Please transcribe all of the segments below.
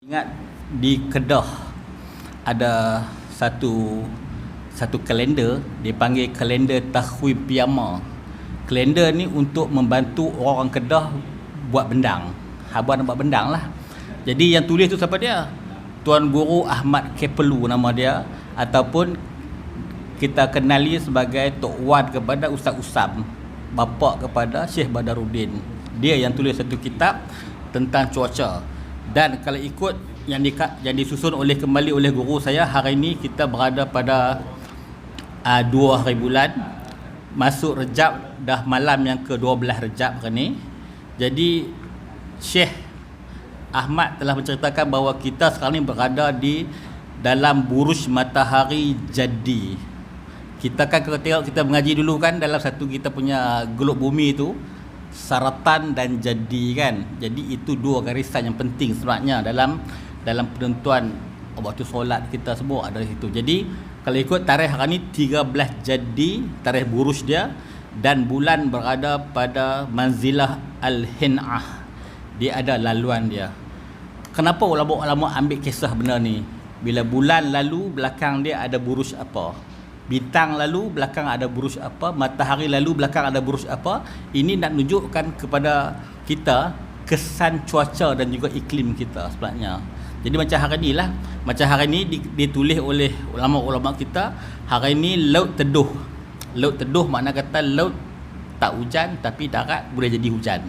Ingat di Kedah ada satu kalender dipanggil kalender Tahwim Piyama. Kalender ni untuk membantu orang Kedah buat bendang. Habuan buat bendang lah. Jadi yang tulis tu siapa dia? Tuan Guru Ahmad Kepelu nama dia, ataupun kita kenali sebagai Tok Wan kepada Ustaz Usam, bapa kepada Syekh Badaruddin. Dia yang tulis satu kitab tentang cuaca. Dan kalau ikut yang disusun kembali oleh guru saya, hari ini kita berada pada 2 hari bulan, masuk Rejab, dah malam yang ke-12 Rejab hari ini. Jadi Syekh Ahmad telah menceritakan bahawa kita sekarang ni berada di dalam buruj matahari jadi. Kita kan kalau tengok, kita mengaji dulu kan, dalam satu kita punya globe bumi tu Saratan dan Jadi kan. Jadi itu dua garisan yang penting sebenarnya dalam penentuan waktu solat kita semua ada di situ. Jadi kalau ikut tarikh hari ni 13 Jadi, tarikh buruj dia, dan bulan berada pada manzilah Al-Hin'ah. Dia ada laluan dia. Kenapa ulama-ulama ambil kisah benda ni? Bila bulan lalu, belakang dia ada buruj apa? Bintang lalu, belakang ada buruj apa? Matahari lalu, belakang ada buruj apa? Ini nak tunjukkan kepada kita kesan cuaca dan juga iklim kita sebenarnya. Jadi macam hari ni lah, macam hari ni ditulis oleh ulama-ulama kita, hari ni laut teduh. Laut teduh makna kata laut tak hujan, tapi darat boleh jadi hujan.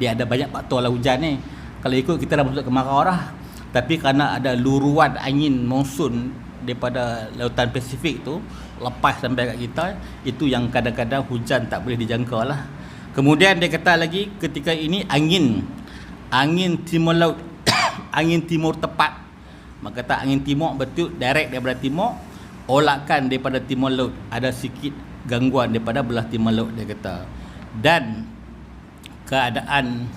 Dia ada banyak faktor lah hujan ni. Kalau ikut kita dah masuk kemarau dah, tapi kerana ada luruan angin monsun daripada lautan Pasifik tu lepas sampai kat kita, itu yang kadang-kadang hujan tak boleh dijangka lah. Kemudian dia kata lagi, ketika ini angin timur laut angin timur tepat, maka kata angin timur betul direct daripada timur, olakan daripada timur laut, ada sikit gangguan daripada belah timur laut dia kata. Dan keadaan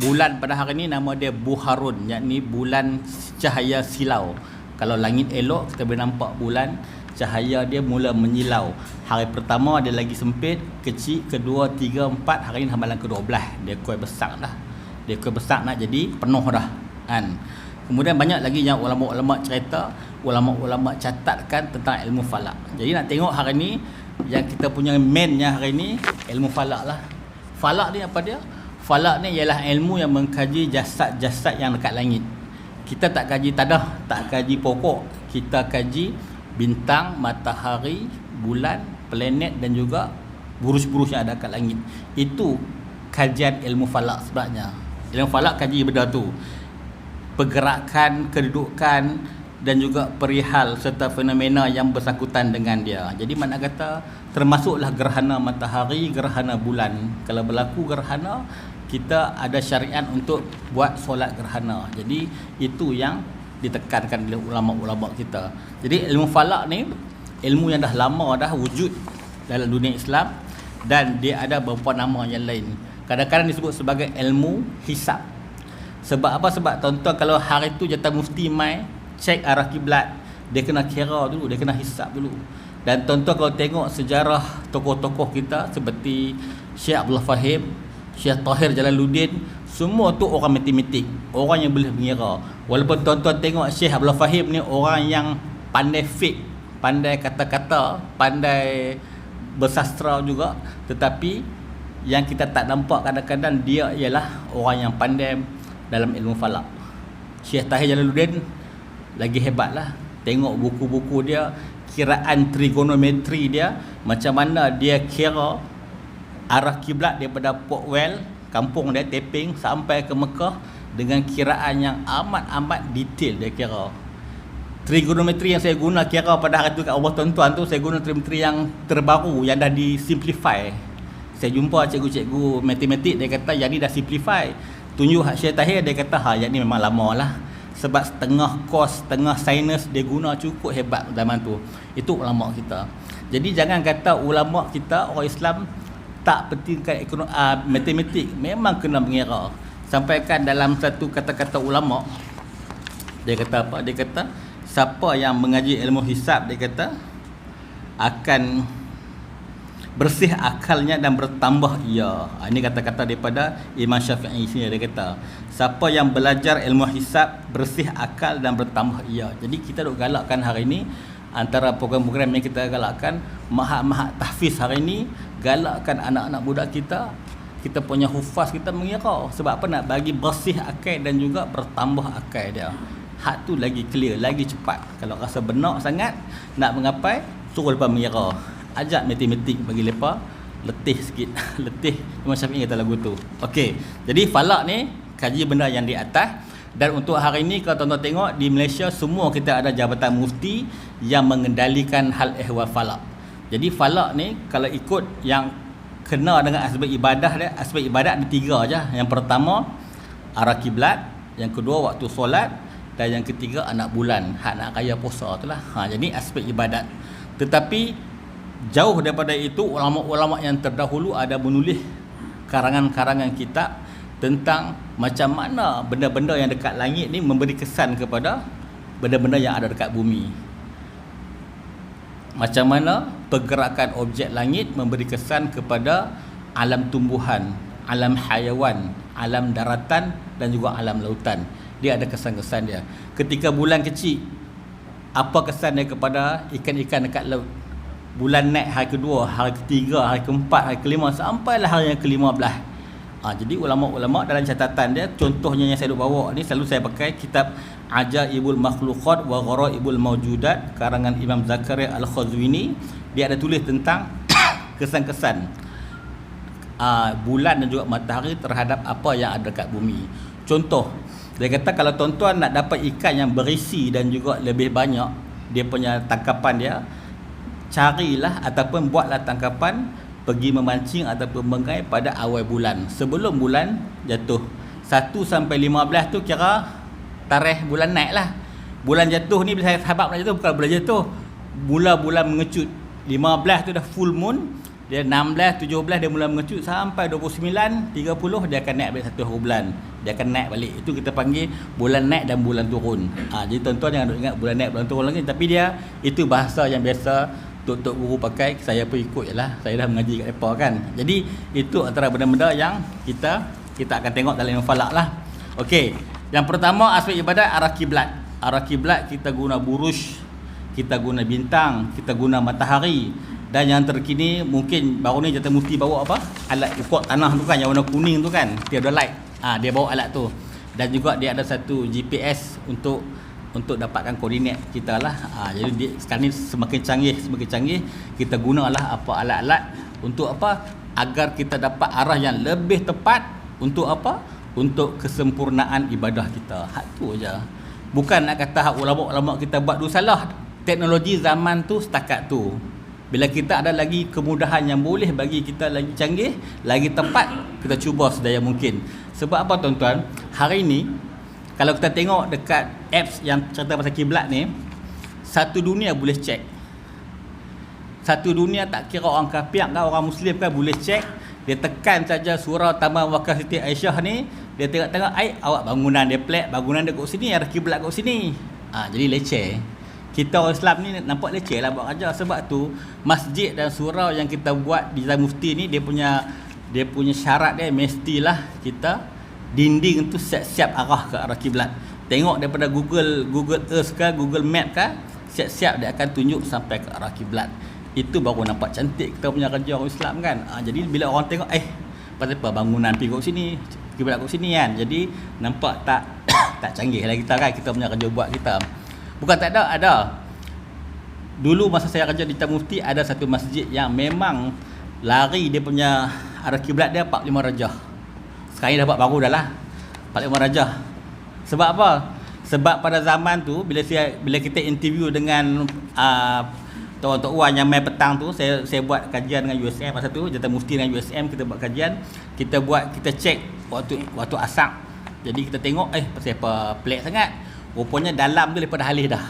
bulan pada hari ini nama dia Buharun, yakni bulan cahaya silau. Kalau langit elok, kita boleh nampak bulan, cahaya dia mula menyilau. Hari pertama dia lagi sempit, kecil, kedua, tiga, empat, hari ini malam ke-12 dia kuat besar dah. Dia kuat besar nak jadi penuh dah kan. Kemudian banyak lagi yang ulama-ulama cerita, ulama-ulama catatkan tentang ilmu falak. Jadi nak tengok hari ni yang kita punya mainnya hari ni ilmu falak lah. Falak ni apa dia? Falak ni ialah ilmu yang mengkaji jasad-jasad yang dekat langit. Kita tak kaji tanah, tak kaji pokok, kita kaji bintang, matahari, bulan, planet dan juga buruj-buruj yang ada kat langit. Itu kajian ilmu falak sebenarnya. Ilmu falak kaji benda tu, pergerakan, kedudukan dan juga perihal serta fenomena yang bersangkutan dengan dia. Jadi makna kata termasuklah gerhana matahari, gerhana bulan. Kalau berlaku gerhana, kita ada syariat untuk buat solat gerhana. Jadi itu yang ditekankan oleh ulama-ulama kita. Jadi ilmu falak ni ilmu yang dah lama dah wujud dalam dunia Islam, dan dia ada beberapa nama yang lain. Kadang-kadang disebut sebagai ilmu hisab. Sebab apa? Sebab tuan-tuan kalau hari tu jatah mufti mai cek arah kiblat, dia kena kira dulu, dia kena hisab dulu. Dan tuan-tuan kalau tengok sejarah tokoh-tokoh kita seperti Syekh Abdullah Fahim, Syekh Tahir Jalaluddin, semua tu orang matematik, orang yang boleh mengira. Walaupun tuan-tuan tengok Syekh Abdullah Fahim ni orang yang pandai fiqh, pandai kata-kata, pandai bersastra juga, tetapi yang kita tak nampak kadang-kadang dia ialah orang yang pandai dalam ilmu falak. Syekh Tahir Jalaluddin lagi hebat lah. Tengok buku-buku dia, kiraan trigonometri dia, macam mana dia kira arah kiblat daripada Port Well, kampung dia Teping, sampai ke Mekah dengan kiraan yang amat-amat detail dia kira. Trigonometri yang saya guna kira pada hari tu kat Allah tuan-tuan tu, saya guna trigonometri yang terbaru yang dah disimplify. Saya jumpa cikgu-cikgu matematik, dia kata yang ni dah simplify. Tunjuk Syekh Tahir, dia kata yang ni memang lama lah. Sebab setengah kos, setengah sinus dia guna cukup hebat zaman tu. Itu ulama kita. Jadi jangan kata ulama kita orang Islam tak pentingkan matematik, memang kena mengira. Sampaikan dalam satu kata-kata ulama, dia kata apa? Dia kata siapa yang mengaji ilmu hisab, dia kata akan bersih akalnya dan bertambah ia. Ini kata-kata daripada Imam Syafi'i sini, dia kata siapa yang belajar ilmu hisab bersih akal dan bertambah ia. Jadi kita duk galakkan hari ini, antara program-program yang kita galakkan, mahat-mahat tahfiz hari ini, galakkan anak-anak budak kita, kita punya hufaz kita mengira. Sebab apa? Nak bagi bersih akal dan juga bertambah akal dia. Hak tu lagi clear, lagi cepat. Kalau rasa benar sangat nak mengapai, suruh lepas mengira, ajak matematik bagi lepas letih sikit. Letih. Imam Syafi'i kata lagu tu. Okey. Jadi falak ni kaji benda yang di atas. Dan untuk hari ini kalau tuan-tuan tengok di Malaysia semua kita ada jabatan mufti yang mengendalikan hal ehwal falak. Jadi falak ni kalau ikut yang kena dengan aspek ibadah dia, aspek ibadat ada 3 aja. Yang pertama arah kiblat, yang kedua waktu solat, dan yang ketiga anak bulan, hak nak raya puasa itulah. Jadi aspek ibadat. Tetapi jauh daripada itu, ulama-ulama yang terdahulu ada menulis karangan-karangan kitab tentang macam mana benda-benda yang dekat langit ni memberi kesan kepada benda-benda yang ada dekat bumi. Macam mana pergerakan objek langit memberi kesan kepada alam tumbuhan, alam hayawan, alam daratan dan juga alam lautan. Dia ada kesan-kesan dia. Ketika bulan kecil, apa kesan dia kepada ikan-ikan dekat laut? Bulan naik hari kedua, hari ketiga, hari keempat, hari kelima, sampailah hari yang ke-15. Jadi ulama-ulama dalam catatan dia, contohnya yang saya duk bawa ni, selalu saya pakai kitab Ajaibul Makhluqat wa Gharaibul Mawjudat karangan Imam Zakaria Al-Khazwini. Dia ada tulis tentang kesan-kesan bulan dan juga matahari terhadap apa yang ada dekat bumi. Contoh, dia kata kalau tuan-tuan nak dapat ikan yang berisi dan juga lebih banyak dia punya tangkapan dia, carilah ataupun buatlah tangkapan, pergi memancing ataupun mengai pada awal bulan, sebelum bulan jatuh. 1 sampai 15 tu kira tarikh bulan naik lah. Bulan jatuh ni bila saya sahabat bulan jatuh, bukan bulan jatuh, mula bulan mengecut. 15 tu dah full moon, dia 16, 17 dia mula mengecut sampai 29, 30 dia akan naik balik 1 hari bulan. Dia akan naik balik. Itu kita panggil bulan naik dan bulan turun. Jadi tuan-tuan jangan ingat bulan naik bulan turun lagi, tapi dia itu bahasa yang biasa Tok guru pakai, saya pun ikut je lah. Saya dah mengaji kat mereka kan. Jadi itu antara benda-benda yang kita akan tengok dalam falak lah. Okey, yang pertama aspek ibadat arah kiblat. Arah kiblat kita guna buruj, kita guna bintang, kita guna matahari. Dan yang terkini mungkin baru ni Jatuh Mufti bawa apa? Alat ukur tanah tu kan, yang warna kuning tu kan, theodolite. Dia bawa alat tu. Dan juga dia ada satu GPS untuk dapatkan koordinat kita lah. Jadi sekarang ni semakin canggih, kita gunalah apa alat-alat untuk apa? Agar kita dapat arah yang lebih tepat untuk apa? Untuk kesempurnaan ibadah kita. Hak tu aja. Bukan nak kata hak ulama-ulama kita buat dulu salah. Teknologi zaman tu setakat tu. Bila kita ada lagi kemudahan yang boleh bagi kita lagi canggih, lagi tepat, kita cuba sedaya mungkin. Sebab apa tuan-tuan? Hari ni kalau kita tengok dekat apps yang cerita pasal kiblat ni, satu dunia boleh cek. Satu dunia, tak kira orang kafir ke orang Muslim kan, boleh cek. Dia tekan saja surau Taman Wakaf Siti Aisyah ni, dia tengok-tengok, awak bangunan dia pelik, bangunan dia kat sini, ada kiblat kat sini. Jadi leceh. Kita orang Islam ni nampak leceh lah buat kerja. Sebab tu masjid dan surau yang kita buat di Zaman Mufti ni, dia punya syarat dia mestilah kita dinding tu siap-siap arah ke arah kiblat. Tengok daripada Google Earth ke, Google Map ke, siap-siap dia akan tunjuk sampai ke arah kiblat. Itu baru nampak cantik kita punya kerja orang Islam kan. Jadi bila orang tengok pasal apa bangunan pergi kat sini, kiblat kat sini kan. Jadi nampak tak tak canggih lah kita kan, kita punya kerja buat kita. Bukan tak ada. Dulu masa saya kerja di Taman Mufti, ada satu masjid yang memang lari dia punya arah kiblat dia 45 darjah. Sekarang ni dapat baru dah lah 45 darjah. Sebab apa? Sebab pada zaman tu bila kita interview dengan Tok Wan yang main petang tu, saya buat kajian dengan USM masa tu, Jabatan Mufti dengan USM, kita buat kajian, kita cek waktu asar. Jadi kita tengok pasal apa pelik sangat. Rupanya dalam tu daripada halih dah.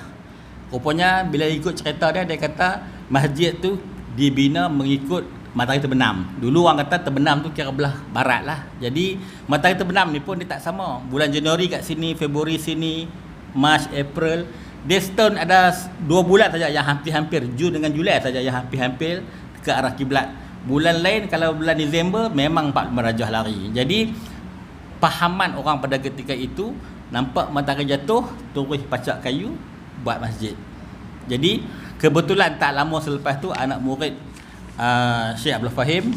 Rupanya bila ikut cerita dia kata masjid tu dibina mengikut matahari terbenam. Dulu orang kata terbenam tu kira belah barat lah. Jadi matahari terbenam ni pun dia tak sama. Bulan Januari kat sini, Februari sini, Mac, April. Dia setahun ada 2 bulan saja yang hampir-hampir, Jun dengan Julai saja yang hampir-hampir ke arah kiblat. Bulan lain kalau bulan Disember memang 45 darjah lari. Jadi pahaman orang pada ketika itu, nampak matahari jatuh, terus pacak kayu buat masjid. Jadi kebetulan tak lama selepas tu anak murid Syekh Abdul Fahim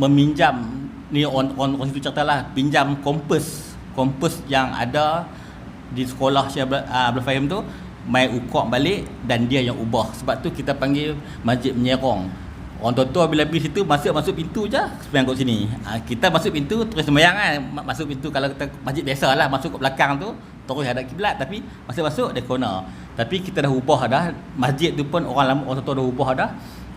meminjam ni orang situ ceritalah, pinjam kompas yang ada di sekolah Syekh Abdul Fahim tu, mai ukur balik dan dia yang ubah. Sebab tu kita panggil Masjid Menyerong. Orang tua-tua bila pergi situ masuk pintu je sembahyang kat sini. Kita masuk pintu terus sembahyang kan. Masuk pintu kalau kita masjid biasalah, masuk ke belakang tu terus hadap kiblat, tapi masuk dia corner. Tapi kita dah ubah dah. Masjid tu pun orang tua dah ubah dah.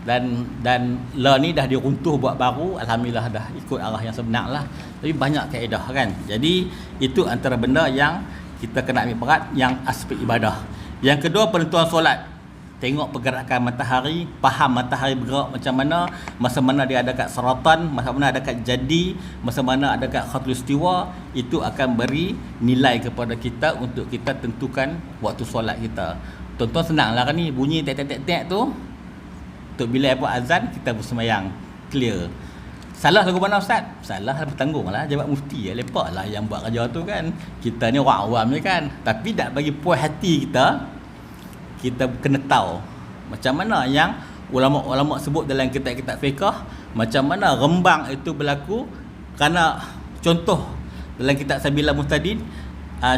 Dan la ni dah diruntuh buat baru, alhamdulillah dah ikut arah yang sebenar lah. Tapi banyak kaedah kan. Jadi itu antara benda yang kita kena ambil berat, yang aspek ibadah. Yang kedua, penentuan solat. Tengok pergerakan matahari, faham matahari bergerak macam mana, masa mana dia ada kat Saratan, masa mana ada kat Jadi, masa mana ada kat Khatulistiwa. Itu akan beri nilai kepada kita untuk kita tentukan waktu solat kita. Tuan-tuan senang lah kan ni, bunyi tek-tek-tek tu, untuk bila apa azan kita bersemayang, clear. Salah lagu mana Ustaz? Salah bertanggung lah, jabat mufti lepak lah yang buat kerja tu kan. Kita ni orang awam je kan. Tapi tak bagi puas hati kita kena tahu macam mana yang ulama-ulama sebut dalam kitab-kitab fiqh, macam mana rembang itu berlaku. Kerana contoh dalam kitab Sabilah Mustadin,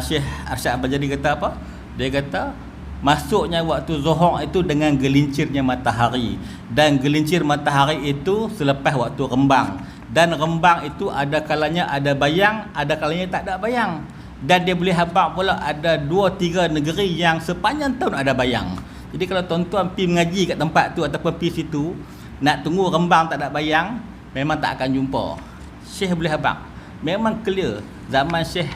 Syekh Arsyad Al-Bajali kata apa? Dia kata masuknya waktu zuhur itu dengan gelincirnya matahari, dan gelincir matahari itu selepas waktu rembang, dan rembang itu ada kalanya ada bayang, ada kalanya tak ada bayang. Dan dia boleh habaq pula ada 2-3 negeri yang sepanjang tahun ada bayang. Jadi kalau tuan-tuan pergi mengaji kat tempat tu ataupun pergi situ, nak tunggu rembang tak ada bayang, memang tak akan jumpa. Syekh boleh habaq, memang clear. Zaman Syekh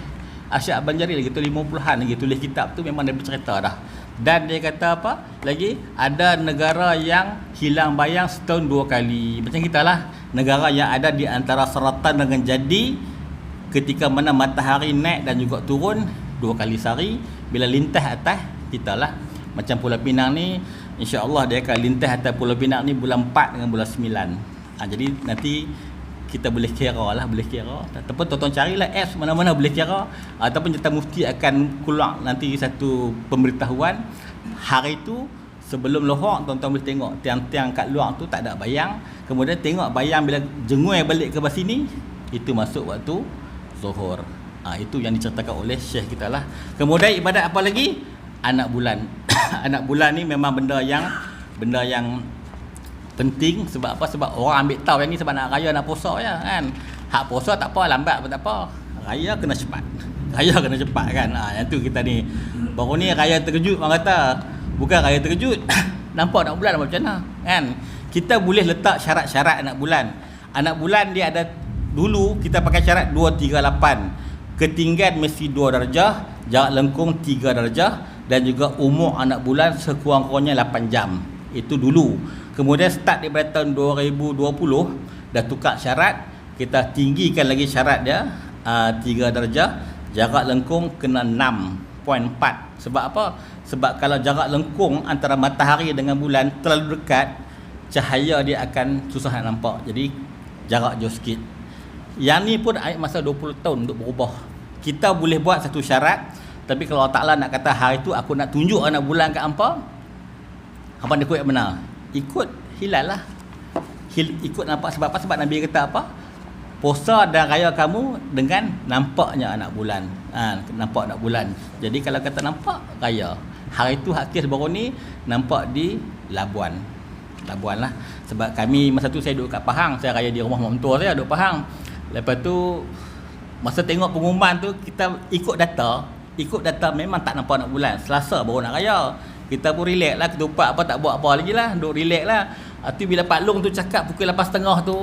Arsyad Al-Banjari lagi tu 50-an lagi tulis kitab tu, memang dia bercerita dah. Dan dia kata apa lagi, ada negara yang hilang bayang setahun 2 kali. Macam kita lah, negara yang ada di antara Saratan dengan Jadi, ketika mana matahari naik dan juga turun 2 kali sehari. Bila lintas atas kita lah, macam Pulau Pinang ni, insya-Allah dia akan lintas atas Pulau Pinang ni bulan 4 dengan bulan 9. Jadi nanti kita boleh kira lah, boleh kira. Ataupun tuan-tuan carilah apps mana-mana boleh kira. Ataupun Jabatan Mufti akan keluar nanti satu pemberitahuan hari tu sebelum lohor, tuan-tuan boleh tengok tiang-tiang kat luar tu tak ada bayang. Kemudian tengok bayang bila jengui balik ke bawah sini, itu masuk waktu zuhur. Itu yang diceritakan oleh Syekh kita lah. Kemudian ibadat apa lagi? Anak bulan. Anak bulan ni memang benda yang penting. Sebab apa? Sebab orang ambil tahu yang ni sebab nak raya, nak puasa je kan. Hak puasa tak apa, lambat pun tak apa. Raya kena cepat. Raya kena cepat kan. Yang tu kita ni. Baru ni raya terkejut orang kata. Bukan raya terkejut. Nampak anak bulan macam mana kan. Kita boleh letak syarat-syarat anak bulan. Anak bulan dia ada, dulu kita pakai syarat 238. Ketinggian mesti 2 darjah, jarak lengkung 3 darjah, dan juga umur anak bulan sekurang-kurangnya 8 jam. Itu dulu. Kemudian start daripada tahun 2020 dah tukar syarat, kita tinggikan lagi syarat dia, 3 darjah, jarak lengkung kena 6.4. Sebab apa? Sebab kalau jarak lengkung antara matahari dengan bulan terlalu dekat, cahaya dia akan susah nak nampak. Jadi jarak jauh sikit. Yang ni pun masa 20 tahun untuk berubah. Kita boleh buat satu syarat, tapi kalau Allah Ta'ala nak kata hari tu aku nak tunjuk anak bulan kat hampa, hampa dia ikut yang benar? Ikut hilal lah. Ikut nampak. Sebab apa? Sebab Nabi kata apa? Puasa dan raya kamu dengan nampaknya anak bulan. Nampak anak bulan. Jadi kalau kata nampak, raya. Hari tu hak kes baru ni nampak di Labuan lah. Sebab kami masa tu saya duduk kat Pahang, saya raya di rumah mak mentua saya duduk Pahang. Lepas tu masa tengok pengumuman tu, kita ikut data memang tak nampak anak bulan. Selasa baru nak raya. Kita pun relax lah, ketupat apa tak buat apa lagi lah, duduk relax lah. Tu bila Pak Long tu cakap pukul 8.30 tu,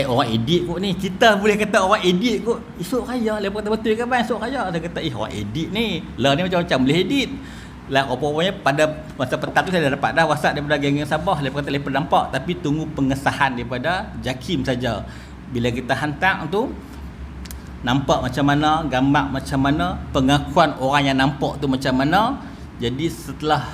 orang edit kot ni. Kita boleh kata orang edit kot. Esok raya, lepas kata betul kan bang, esok raya. Dia kata orang edit ni. Lah ni macam-macam boleh edit. Lah rupanya pada masa petang tu saya dah dapat dah WhatsApp daripada geng-geng Sabah. Lepas kata lepas nampak, tapi tunggu pengesahan daripada JAKIM saja. Bila kita hantar tu, nampak macam mana, gambar macam mana, pengakuan orang yang nampak tu macam mana. Jadi setelah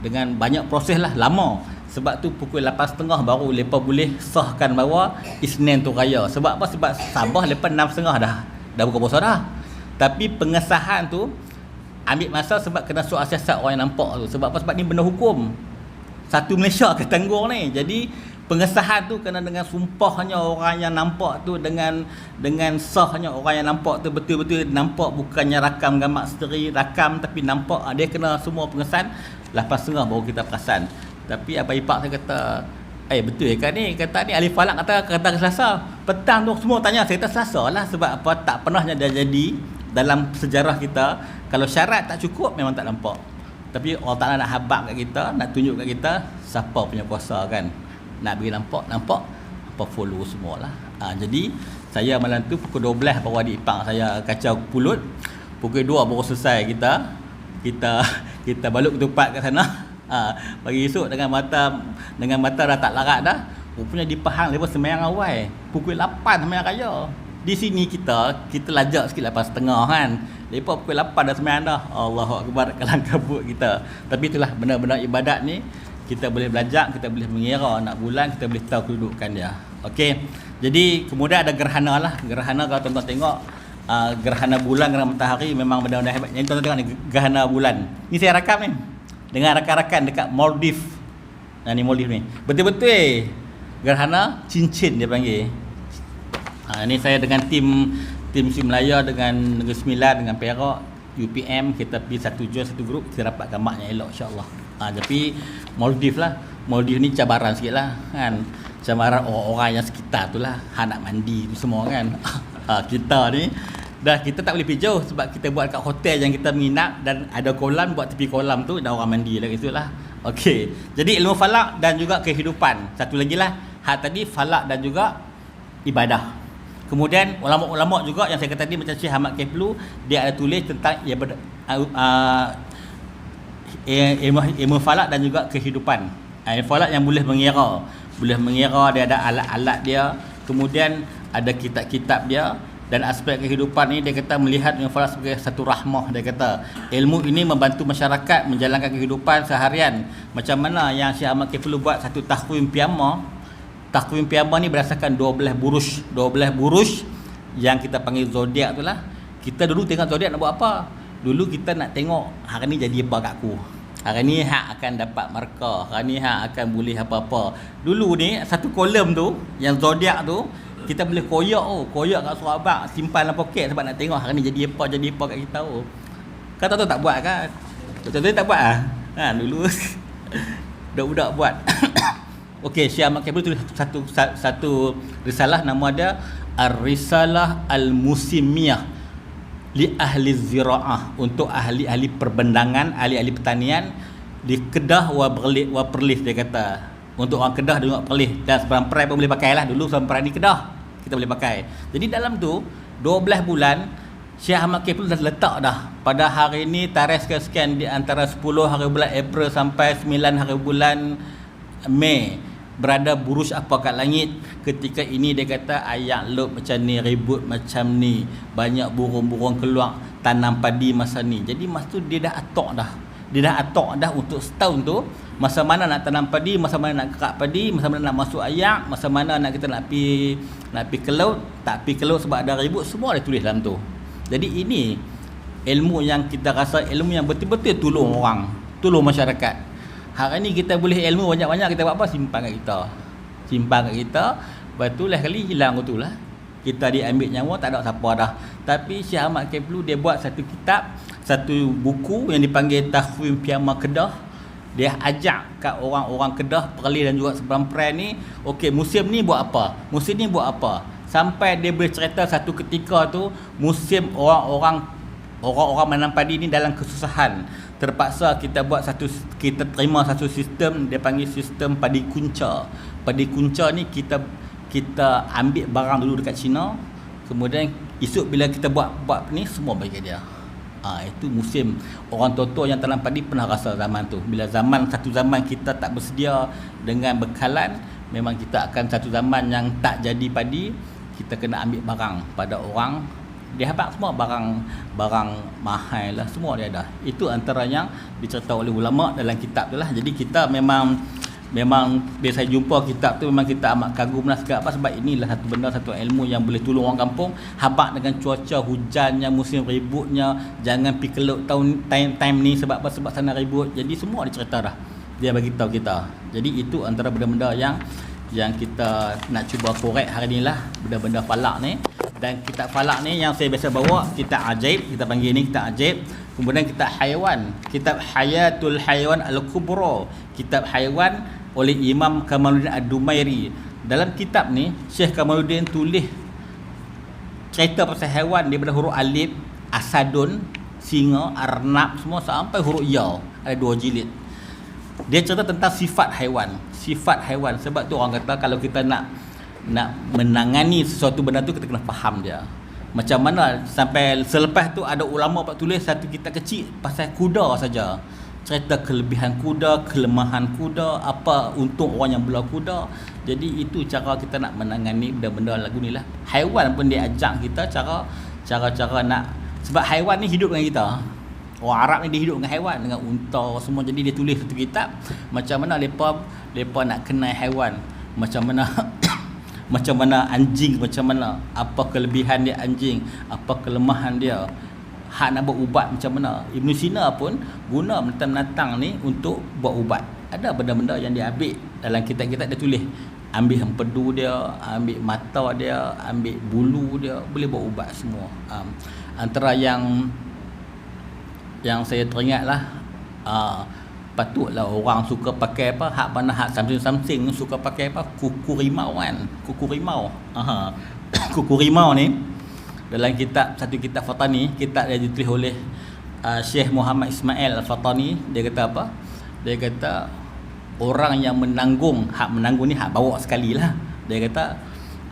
dengan banyak proses lah, lama, Sebab tu pukul 8.30 baru mereka boleh sahkan bahawa Isnin tu raya. Sebab apa? Sebab Sabah lepas 6.30 dah buka puasa dah. Tapi pengesahan tu ambil masa sebab kena soal siasat orang yang nampak tu. Sebab apa? Sebab ni benda hukum. Satu Malaysia akan tanggung ni. Jadi pengesahan tu kena dengan sumpahnya orang yang nampak tu, dengan sahnya orang yang nampak tu betul-betul nampak, bukannya rakam gambar sendiri, rakam tapi nampak. Dia kena semua pengesahan 8.30 baru kita perasan. Tapi Abang Ipak saya kata, betul kan ni? Kata ni ahli falak kata Selasa. Petang tu semua tanya, saya kata Selasa lah. Sebab apa? Tak pernahnya dah jadi dalam sejarah kita. Kalau syarat tak cukup, memang tak nampak. Tapi Allah Ta'ala nak habak kat kita, nak tunjuk kat kita siapa punya kuasa kan. Nak bagi nampak, apa follow semualah. Jadi saya malam tu pukul 12 baru adik ipar saya kacau pulut. Pukul 2 baru selesai kita balik ketupat kat sana. Pagi esok dengan mata dah tak larat dah. Rupanya di Pahang lepas sembahyang awal pukul 8 sembahyang raya. Di sini kita lajak sikit 8.30 kan. Lepas pukul 8 dah sembahyang dah. Allahu Akbar, kalang kabut kita. Tapi itulah benar-benar ibadat ni kita boleh belajar, kita boleh mengira nak bulan, kita boleh tahu kedudukan dia. Okey. Jadi kemudian ada gerhana lah. Gerhana kalau tuan-tuan tengok, gerhana bulan, gerhana matahari memang benda-benda hebat. Yang tuan-tuan tengok ni gerhana bulan. Ni saya rakam ni dengan rakan-rakan dekat Maldives. Ni Maldives ni. Betul-betul gerhana cincin dia panggil. Ni saya dengan tim Simlaya, dengan Negeri Sembilan, dengan Perak, UPM, kita pergi satu grup, kita dapat gambarnya elok insya-Allah. Tapi Maldives lah. Maldives ni cabaran sikit lah kan. Cabaran orang-orang yang sekitar tu lah. Nak mandi tu semua kan. Kita ni kita tak boleh pergi jauh sebab kita buat kat hotel yang kita menginap dan ada kolam, buat tepi kolam tu dah orang mandi lah gitulah. Okey. Jadi ilmu falak dan juga kehidupan. Satu lagi lah, tadi falak dan juga ibadah. Kemudian ulama-ulama juga yang saya kata tadi macam Syekh Ahmad Keflu, dia ada tulis tentang ilmu falak dan juga kehidupan. Ilmu falak yang boleh mengira, dia ada alat-alat dia, kemudian ada kitab-kitab dia. Dan aspek kehidupan ni dia kata melihat ilmu falak sebagai satu rahmah. Dia kata ilmu ini membantu masyarakat menjalankan kehidupan seharian. Macam mana yang Syekh Ahmad Keflu buat satu takhwim piyama. Takhwim piyama ni berdasarkan 12 buruj yang kita panggil zodiak tu lah. Kita dulu tengok zodiak nak buat apa? Dulu kita nak tengok hari ni jadi apa kat aku. Hari ni hak akan dapat markah, hari ni hak akan boleh apa-apa. Dulu ni satu kolom tu yang zodiak tu kita boleh koyak kat surah abang, simpan dalam poket sebab nak tengok hari ni jadi apa kat kita. Kata tu tak buat kan? Betul-betul tak buat dulu budak-budak buat. Okey, Syekh Ahmad Keflu tulis satu risalah, nama dia Ar-Risalah Al-Musimiyah li ahli ziraah, untuk ahli-ahli perbendangan, ahli-ahli pertanian di Kedah wa Perlis. Dia kata untuk orang Kedah dan juga Perlis, dan sebarang-perai pun boleh pakai lah. Dulu sebarang-perai ni Kedah kita boleh pakai. Jadi dalam tu 12 bulan Syekh Ahmad Keflu dah letak dah pada hari ni tarikh sekian di antara 10 hari bulan April sampai 9 hari bulan Mei berada buruj apa kat langit. Ketika ini dia kata ayak lot macam ni, ribut macam ni, banyak burung-burung keluar, tanam padi masa ni. Jadi masa tu dia dah atok dah untuk setahun tu, masa mana nak tanam padi, masa mana nak kerak padi, masa mana nak masuk ayak, masa mana nak kita nak pi ke laut, tak pi ke laut sebab ada ribut, semua dia tulis dalam tu. Jadi ini ilmu yang kita rasa ilmu yang betul-betul tolong orang, tolong masyarakat. Hari ni kita boleh ilmu banyak-banyak, kita buat apa? Simpan kat kita. Lepas tu lah kali hilang betul lah. Kita diambil nyawa, tak ada siapa dah. Tapi Syekh Ahmad Keflu dia buat satu kitab, satu buku yang dipanggil Takhwim Piyama Kedah. Dia ajak kat orang-orang Kedah, Perlis dan juga seberang-perai ni, okey musim ni buat apa? Musim ni buat apa? Sampai dia boleh cerita satu ketika tu musim orang-orang menanam padi ni dalam kesusahan. Terpaksa kita terima satu sistem, dia panggil sistem padi kunca. Padi kunca ni kita ambil barang dulu dekat China, kemudian esok bila kita buat ni semua bagi dia. Itu musim. Orang tua-tua yang tanam padi pernah rasa zaman tu. Bila satu zaman kita tak bersedia dengan bekalan, memang kita akan satu zaman yang tak jadi padi, kita kena ambil barang pada orang. Dia habaq semua barang mahal lah, semua dia ada. Itu antara yang dicerita oleh ulama dalam kitab tu lah. Jadi kita memang memang bila saya jumpa kitab tu memang kita amat kagum lah. Sebab inilah satu benda, satu ilmu yang boleh tolong orang kampung. Habaq dengan cuaca hujannya, musim ributnya, jangan pergi kelut time ni sebab apa, sebab sana ribut. Jadi semua dia cerita dah, dia bagi tahu kita. Jadi itu antara benda-benda yang kita nak cuba korek hari ni lah, benda-benda falak ni. Dan kitab falak ni yang saya biasa bawa, kitab ajaib, kita panggil ni kitab ajaib. Kemudian kitab haiwan, kitab Hayatul Haiwan Al-Kubra, kitab haiwan oleh Imam Kamaluddin Ad-Dumairi. Dalam kitab ni Syekh Kamaluddin tulis cerita pasal haiwan daripada huruf alif, asadun, singa, arnab, semua sampai huruf ya. Ada 2 jilid. Dia cerita tentang sifat haiwan. Sifat haiwan. Sebab tu orang kata kalau kita nak menangani sesuatu benda tu, kita kena faham dia. Macam mana sampai selepas tu ada ulama buat tulis satu kitab kecil pasal kuda saja. Cerita kelebihan kuda, kelemahan kuda, apa untung orang yang bela kuda. Jadi itu cara kita nak menangani benda-benda lagu ni lah. Haiwan pun dia ajak kita cara nak, sebab haiwan ni hidup dengan kita. Orang Arab ni dia hidup dengan haiwan, dengan unta semua. Jadi dia tulis satu kitab macam mana mereka nak kenal haiwan, macam mana macam mana anjing, macam mana, apa kelebihan dia anjing, apa kelemahan dia, hak nak buat ubat macam mana. Ibn Sina pun guna binatang-binatang ni untuk buat ubat. Ada benda-benda yang dia ambil dalam kitab-kitab, dia tulis ambil empedu dia, ambil mata dia, ambil bulu dia, boleh buat ubat semua. Antara yang saya teringat lah, patutlah orang suka pakai apa, hak mana hak samsing suka pakai apa, kuku rimau kan, kuku rimau. Kuku rimau ni dalam satu kitab Fatani, kitab yang ditulis oleh Syekh Muhammad Ismail Al-Fatani. Dia kata apa? Dia kata orang yang menanggung ni hak bawa sekali lah. Dia kata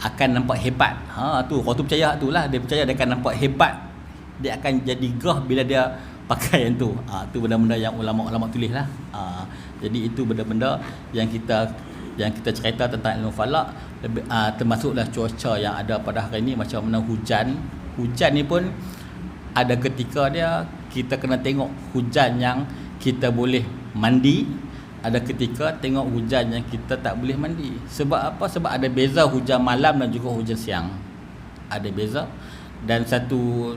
akan nampak hebat. Tu orang tu percaya tu lah, dia percaya dia akan nampak hebat, dia akan jadi gah bila dia pakai yang tu. Tu benda-benda yang ulama-ulama tulis lah. Jadi itu benda-benda yang kita cerita tentang ilmu falak. Termasuklah cuaca yang ada pada hari ni, macam mana hujan ni pun ada ketika kita kena tengok hujan yang kita boleh mandi, ada ketika tengok hujan yang kita tak boleh mandi. Sebab apa? Sebab ada beza hujan malam dan juga hujan siang, ada beza. Dan satu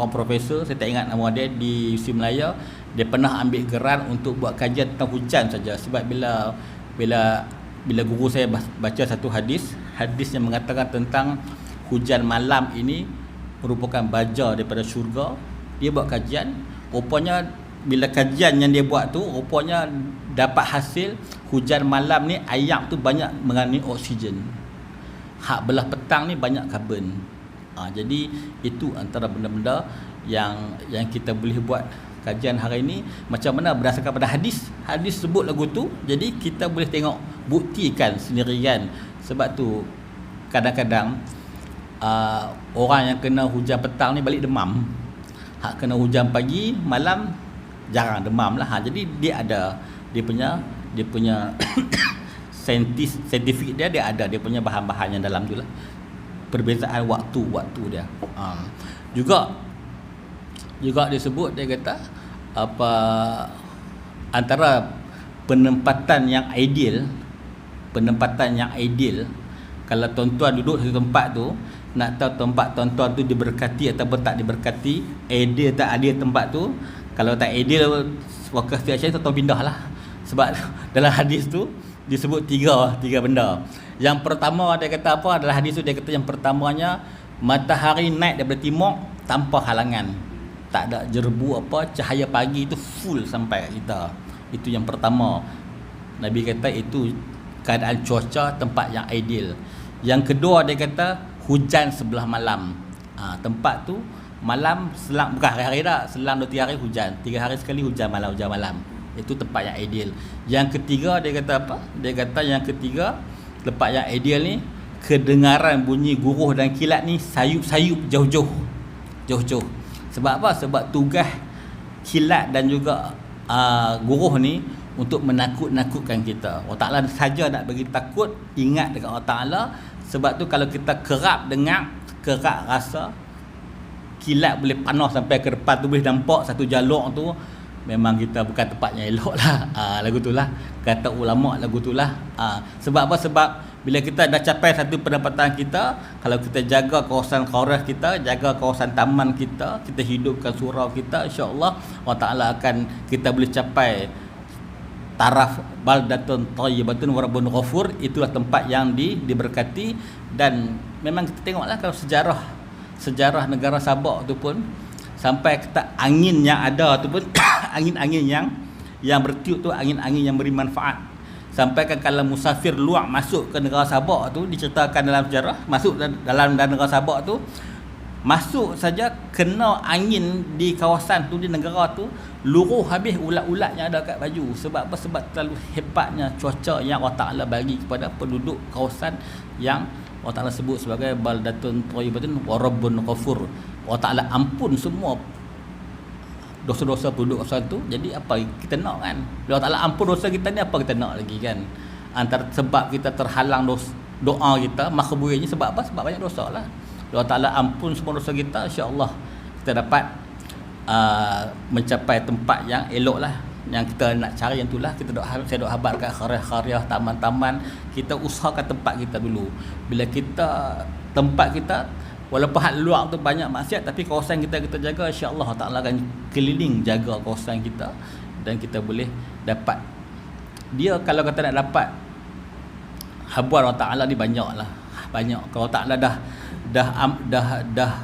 orang profesor, saya tak ingat nama dia, di UC Melaya, dia pernah ambil geran untuk buat kajian tentang hujan saja. Sebab bila guru saya baca satu hadis yang mengatakan tentang hujan malam ini merupakan baja daripada syurga, dia buat kajian. Rupanya bila kajian yang dia buat tu, rupanya dapat hasil hujan malam ni ayam tu banyak mengandungi oksigen, hak belah petang ni banyak karbon. Jadi itu antara benda-benda yang kita boleh buat kajian hari ini. Macam mana berdasarkan pada hadis sebut lagu tu, jadi kita boleh tengok, buktikan sendirian. Sebab tu kadang-kadang orang yang kena hujan petang ni balik demam, hak kena hujan pagi malam jarang demam lah. Jadi dia ada dia punya saintifik dia ada dia punya bahan-bahan yang dalam tu lah, perbezaan waktu dia. Juga disebut, dia kata apa, antara penempatan yang ideal, kalau tuan-tuan duduk di tempat tu, nak tahu tempat tuan-tuan tu diberkati ataupun tak diberkati, ideal tak adil tempat tu. Kalau tak ideal, wakaf tiap-tiap tuan-tuan pindah lah. Sebab dalam hadis tu disebut tiga benda. Yang pertama dia kata apa, adalah hadis tu dia kata yang pertamanya, matahari naik daripada timur tanpa halangan, tak ada jerbu apa, cahaya pagi itu full sampai kat kita. Itu yang pertama. Nabi kata itu keadaan cuaca tempat yang ideal. Yang kedua dia kata hujan sebelah malam. Tempat tu malam selang, bukan hari-hari dah, selang 2-3 hari hujan, 3 hari sekali hujan malam. Itu tempat yang ideal. Yang ketiga dia kata apa? Dia kata yang ketiga, tempat yang ideal ni, kedengaran bunyi guruh dan kilat ni sayup-sayup jauh-jauh. Sebab apa? Sebab tugas kilat dan juga guruh ni untuk menakut-nakutkan kita. Allah Ta'ala saja nak bagi takut, ingat dekat Allah Ta'ala. Sebab tu kalau kita kerap dengar, kerap rasa, kilat boleh panas sampai ke depan tu, boleh nampak satu jalur tu memang kita bukan tempat yang elok lah. Lagu tu lah kata ulama, lagu tu lah. Sebab apa? Sebab bila kita dah capai satu pendapatan kita, kalau kita jaga kawasan qaryah kita, jaga kawasan taman kita, kita hidupkan surau kita, insya-Allah Allah Taala akan, kita boleh capai taraf baldatun thayyibatun wa rabbun ghafur. Itulah tempat yang diberkati. Dan memang kita tengoklah kalau sejarah negara Sabak tu pun, sampai kita angin yang ada tu pun angin-angin yang bertiup tu angin-angin yang beri manfaat. Sampai kan kalau musafir luar masuk ke negara Sabak tu, diceritakan dalam sejarah, masuk dalam negara Sabak tu, masuk saja kena angin di kawasan tu, di negara tu, luruh habis ulat-ulat yang ada kat baju. Sebab apa? Sebab terlalu hebatnya cuaca yang Allah Ta'ala bagi kepada penduduk kawasan yang Allah Ta'ala sebut sebagai baldatun thayyibatun wa rabbun ghafur. Allah Ta'ala ampun semua dosa-dosa penduduk kawasan tu. Jadi apa kita nak kan? Bila Allah Ta'ala ampun dosa kita ni, apa kita nak lagi kan? Antara sebab kita terhalang doa kita makbulnya sebab apa? Sebab banyak dosa lah. Bila Allah Ta'ala ampun semua dosa kita, insya-Allah kita dapat mencapai tempat yang elok lah. Yang kita nak cari yang itulah, saya dok habar kat qaryah-qaryah, taman-taman, kita usahakan tempat kita dulu. Bila kita tempat kita, walaupun hak luar tu banyak maksiat, tapi kawasan kita jaga, insya-Allah Allah Taala akan keliling jaga kawasan kita, dan kita boleh dapat dia. Kalau kata nak dapat habuan Allah Taala ni banyaklah, banyak. Kalau Allah Taala dah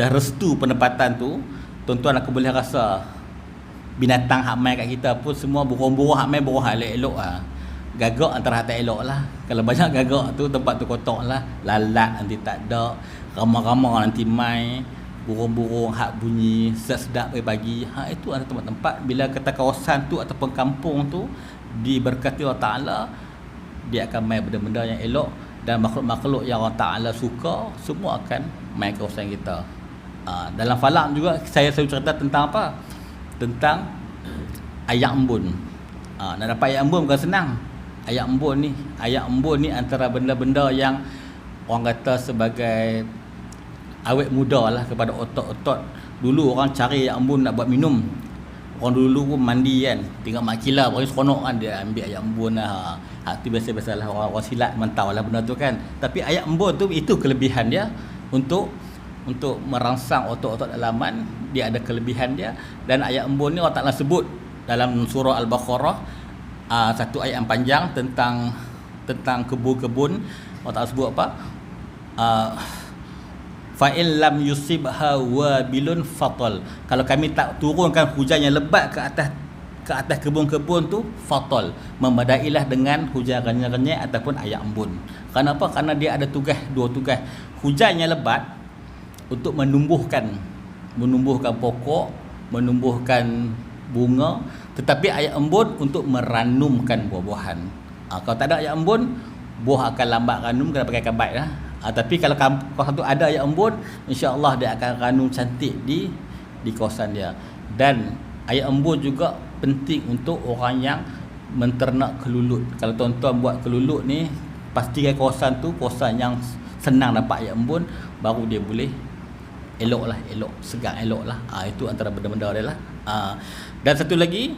restu penempatan tu, tuan-tuan aku boleh rasa binatang hak mai kat kita pun semua burung-burung hak mai, burung hak elok lah. Gagak antara hak tak elok lah. Kalau banyak gagak tu, tempat tu kotor lah. Lalat nanti tak ada, ramah-ramah nanti mai, burung-burung hak bunyi sedap pagi. Itu ada tempat-tempat bila kata kawasan tu ataupun kampung tu diberkati Allah Ta'ala, dia akan mai benda-benda yang elok, dan makhluk-makhluk yang Allah Ta'ala suka semua akan mai kawasan kita. Dalam Falak juga saya selalu cerita tentang apa? Tentang ayak embun. Nak dapat ayak embun bukan senang. Ayak embun ni antara benda-benda yang orang kata sebagai awet muda lah kepada otot-otot. Dulu orang cari ayak embun nak buat minum. Orang dulu pun mandi kan, tengok mak kila paling seronok kan, dia ambil ayak embun lah. Tu biasa-biasalah orang silat mentau lah benda tu kan. Tapi ayak embun tu, itu kelebihan dia untuk merangsang otot-otot dalaman. Dia ada kelebihan dia. Dan ayat embun ni Allah Ta'ala sebut dalam surah Al-Baqarah, satu ayat yang panjang tentang kebun-kebun. Allah Ta'ala sebut apa? Fa'in lam yusibha wabilun fatal. Kalau kami tak turunkan hujan yang lebat ke atas kebun-kebun tu, fatal, memadailah dengan hujan renyai-renyai ataupun ayat embun. Kenapa? Kerana dia ada dua tugas. Hujan yang lebat untuk menumbuhkan pokok, menumbuhkan bunga, tetapi ayat embun untuk meranumkan buah-buahan. Kalau tak ada ayat embun, buah akan lambat ranum, kena pakai kabat lah. Tapi kalau kawasan tu ada ayat embun, insya-Allah dia akan ranum cantik di kawasan dia. Dan ayat embun juga penting untuk orang yang menternak kelulut. Kalau tuan-tuan buat kelulut ni, pastikan kawasan tu kawasan yang senang dapat ayat embun, baru dia boleh elok, segar elok lah. Itu antara benda-benda dia lah. Dan satu lagi,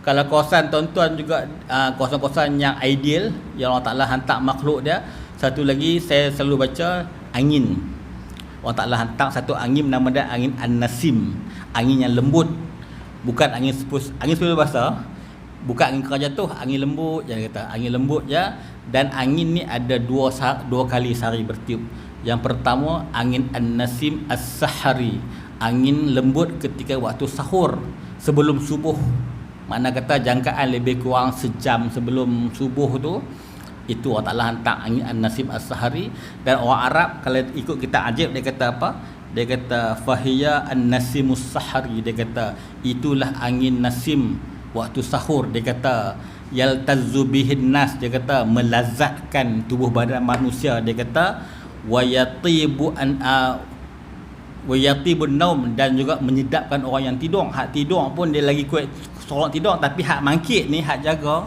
kalau kawasan tuan-tuan juga kawasan-kawasan yang ideal yang Allah Ta'ala hantar makhluk dia, satu lagi saya selalu baca angin. Allah Ta'ala hantar satu angin, nama dia angin An-Nasim, angin yang lembut, bukan angin sepuluh bahasa, bukan angin kerajaan jatuh, angin lembut je kata, angin lembut je. Dan angin ni ada dua kali sehari bertiup. Yang pertama angin An-Nasim As-Sahari, angin lembut ketika waktu sahur sebelum subuh. Makna kata jangkaan lebih kurang sejam sebelum subuh tu, itu Allah Ta'ala hantar angin An-Nasim As-Sahari. Dan orang Arab kalau ikut kita ajib, dia kata apa? Dia kata fahiya An-Nasimus Sahari, dia kata itulah angin Nasim waktu sahur. Dia kata yaltazzu bihin nas, dia kata melazatkan tubuh badan manusia. Dia kata wayatibun naum, dan juga menyedapkan orang yang tidur. Hak tidur pun dia lagi kuat seorang tidur, tapi hak mangkit ni, hak jaga,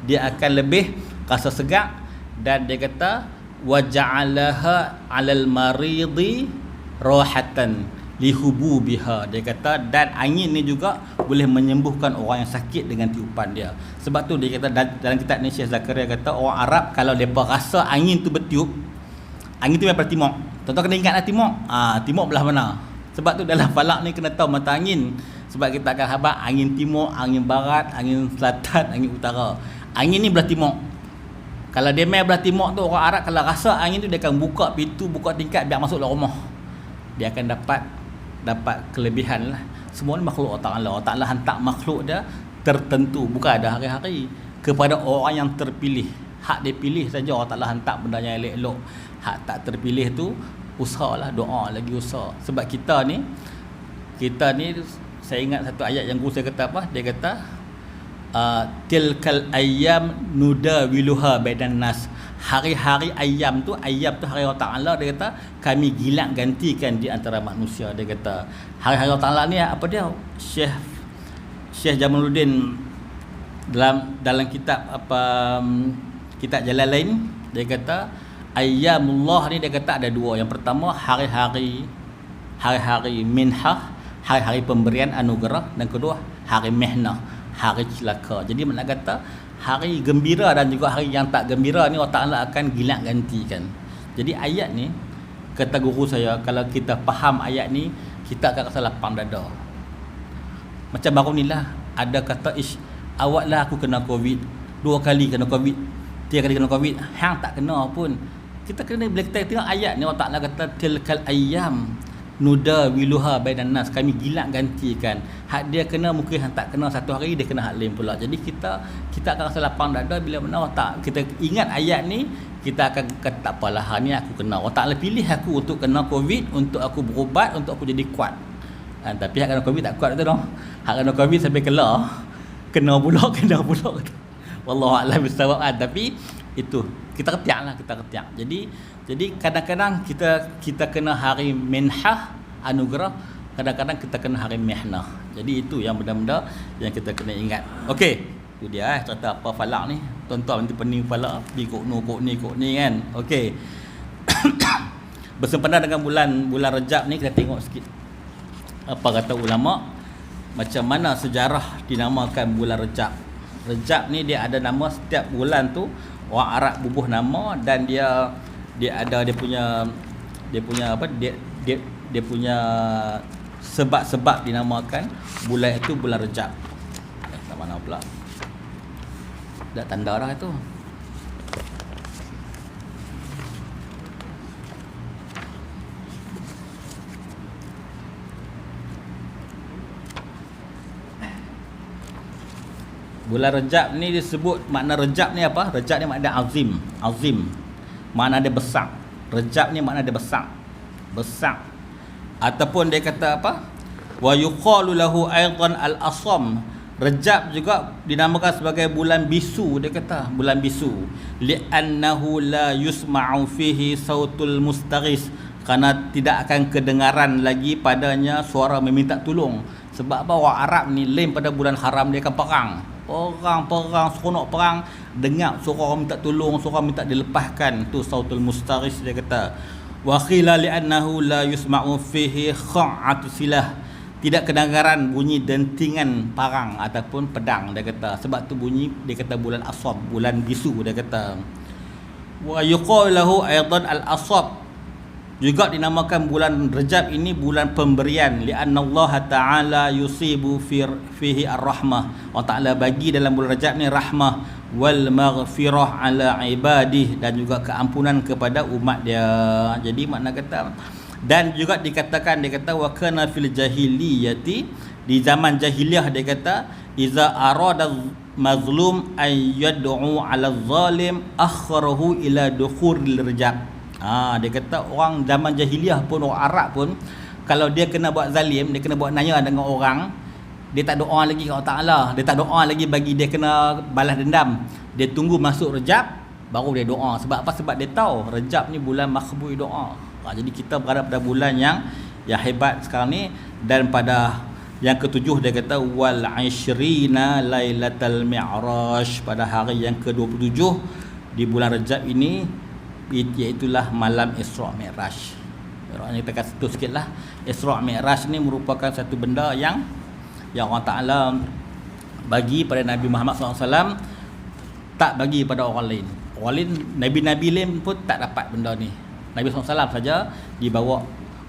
dia akan lebih rasa segar. Dan dia kata waja'alaha 'alal maridi rahatan lihubu biha. Dia kata dan angin ni juga boleh menyembuhkan orang yang sakit dengan tiupan dia. Sebab tu dia kata dalam kitab ni Syekh Zakaria kata orang Arab kalau depa rasa angin tu bertiup, angin tu daripada timur. Tuan-tuan kena ingatlah timur. Timur belah mana? Sebab tu dalam falak ni kena tahu mata angin. Sebab kita akan habaq angin timur, angin barat, angin selatan, angin utara. Angin ni belah timur. Kalau dia main belah timur tu, orang Arab kalau rasa angin tu dia akan buka pintu, buka tingkap biar masuk dalam rumah. Dia akan dapat kelebihan lah. Semua ni makhluk Allah Ta'ala. Allah Ta'ala hantar makhluk dia tertentu, bukan ada hari-hari, kepada orang yang terpilih. Hak dia pilih saja Allah Ta'ala hantar benda yang elok-elok. Hak tak terpilih tu usahalah, doa lagi usaha. Sebab kita ni saya ingat satu ayat yang guru saya kata apa? Dia kata tilkal ayyam nudawiluha bainan nas. Hari-hari ayam tu hari Allah Ta'ala, dia kata kami gilang gantikan di antara manusia. Dia kata hari-hari Allah Ta'ala ni apa dia? Syekh Jamaluddin dalam kitab kitab Jalalain dia kata ayyamullah ni dia kata ada dua. Yang pertama hari-hari minhah, hari-hari pemberian anugerah, dan kedua hari mihnah, hari celaka. Jadi makna kata hari gembira dan juga hari yang tak gembira ni Allah Ta'ala akan gilang gantikan. Jadi ayat ni kata guru saya, kalau kita faham ayat ni kita akan rasa lapang dada. Macam baru ni lah ada kata awak lah aku kena COVID 2 kali kena COVID, 3 kali kena COVID, hang tak kena pun. Kita kena bila kita tengok ayat ni Allah Ta'ala kata tilkal ayyam nudawiluha bainan nas, kami gilang gantikan. Hak dia kena mungkin hang tak kena satu hari, dia kena hak lain pula. Jadi kita akan rasa lapang dada bila mana tak kita ingat ayat ni, kita akan kata tak apalah, hari ni aku kena. Allah Ta'ala pilih aku untuk kena COVID, untuk aku berubat, untuk aku jadi kuat. Tapi hak kena COVID tak kuat tu dah. Hak kena COVID sampai kelar, kena pula. Wallahu a'lam bissawab. Tapi itu kita ketiaklah, kita ketiak. Jadi kadang-kadang kita kena hari minhah anugerah, kadang-kadang kita kena hari mihnah. Jadi itu yang benda-benda yang kita kena ingat. Okey, tu dia cerita apa falak ni. Tuan-tuan nanti pening falak, pergi kok ni kan. Okey. Bersempena dengan bulan Rejab ni, kita tengok sikit apa kata ulama, macam mana sejarah dinamakan bulan Rejab. Rejab ni dia ada nama, setiap bulan tu orang Arab bubuh nama, dan dia ada dia punya apa, dia punya sebab-sebab dinamakan bulan itu bulan Rejab. Tak mana pula dah tanda dah itu. Bulan Rejab ni disebut, makna Rejab ni apa? Rejab ni makna azim. Makna dia besar. Rejab ni makna dia besar. Ataupun dia kata apa? Wa yuqalu lahu aidan al-asam. Rejab juga dinamakan sebagai bulan bisu. Dia kata bulan bisu. Li'annahu la yusma'u fihi sautul mustaghis. Kerana tidak akan kedengaran lagi padanya suara meminta tolong. Sebab apa? Orang Arab ni lain pada bulan haram, dia akan perang, seronok perang, dengar suara orang minta tolong, suara minta dilepaskan, tu sautul mustaghis. Dia kata wa khila li'annahu la yusma'u fihi kha'atu silah. Tidak kedengaran bunyi dentingan parang ataupun pedang. Dia kata sebab tu bunyi, dia kata bulan asab, bulan bisu. Dia kata wa yuqalu lahu aidan al-asab, juga dinamakan bulan Rejab ini bulan pemberian. Li'anna Allah Ta'ala yusibu fihi ar-rahmah. Allah Ta'ala bagi dalam bulan Rejab ni rahmah wal maghfirah ala ibadih, dan juga keampunan kepada umat dia. Jadi makna kata, dan juga dikatakan, dia kata wa kana fil jahiliyati, di zaman jahiliah dia kata iza arada mazlum ay yad'u ala zalim akharahu ila dukhuril Rejab. Dia kata orang zaman jahiliah pun, orang Arab pun, kalau dia kena buat zalim, dia kena buat naya dengan orang, dia tak doa lagi kepada Allah Ta'ala, dia tak doa lagi bagi dia kena balas dendam. Dia tunggu masuk Rejab baru dia doa. Sebab apa? Sebab dia tahu Rejab ni bulan makbul doa. Jadi kita berada pada bulan yang hebat sekarang ni. Dan pada yang ketujuh dia kata wal 'ishrina lailatal mi'raj, pada hari yang ke-27 di bulan Rejab ini, iaitulah malam Isra Mi'raj. Ni kita kata tu sikit lah. Isra' Mi'raj ni merupakan satu benda yang Allah Ta'ala bagi pada Nabi Muhammad SAW, tak bagi pada orang lain. Orang lain, Nabi-Nabi lain pun tak dapat benda ni. Nabi SAW saja dibawa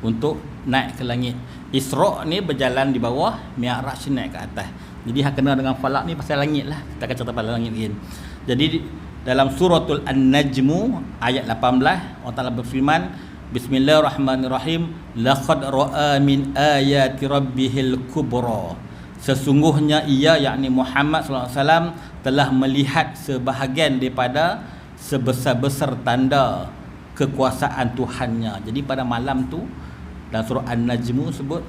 untuk naik ke langit. Isra' ni berjalan di bawah, Mi'raj naik ke atas. Jadi hak kena dengan falak ni pasal langit lah. Kita akan cerita pasal langit lagi. Jadi dalam suratul An-Najmu ayat 18, Allah Ta'ala berfirman, Bismillahirrahmanirrahim, laqad ra'a min ayati rabbihil kubra. Sesungguhnya ia, yakni Muhammad SAW, telah melihat sebahagian daripada sebesar-besar tanda kekuasaan Tuhannya. Jadi pada malam tu dalam surah An-Najmu sebut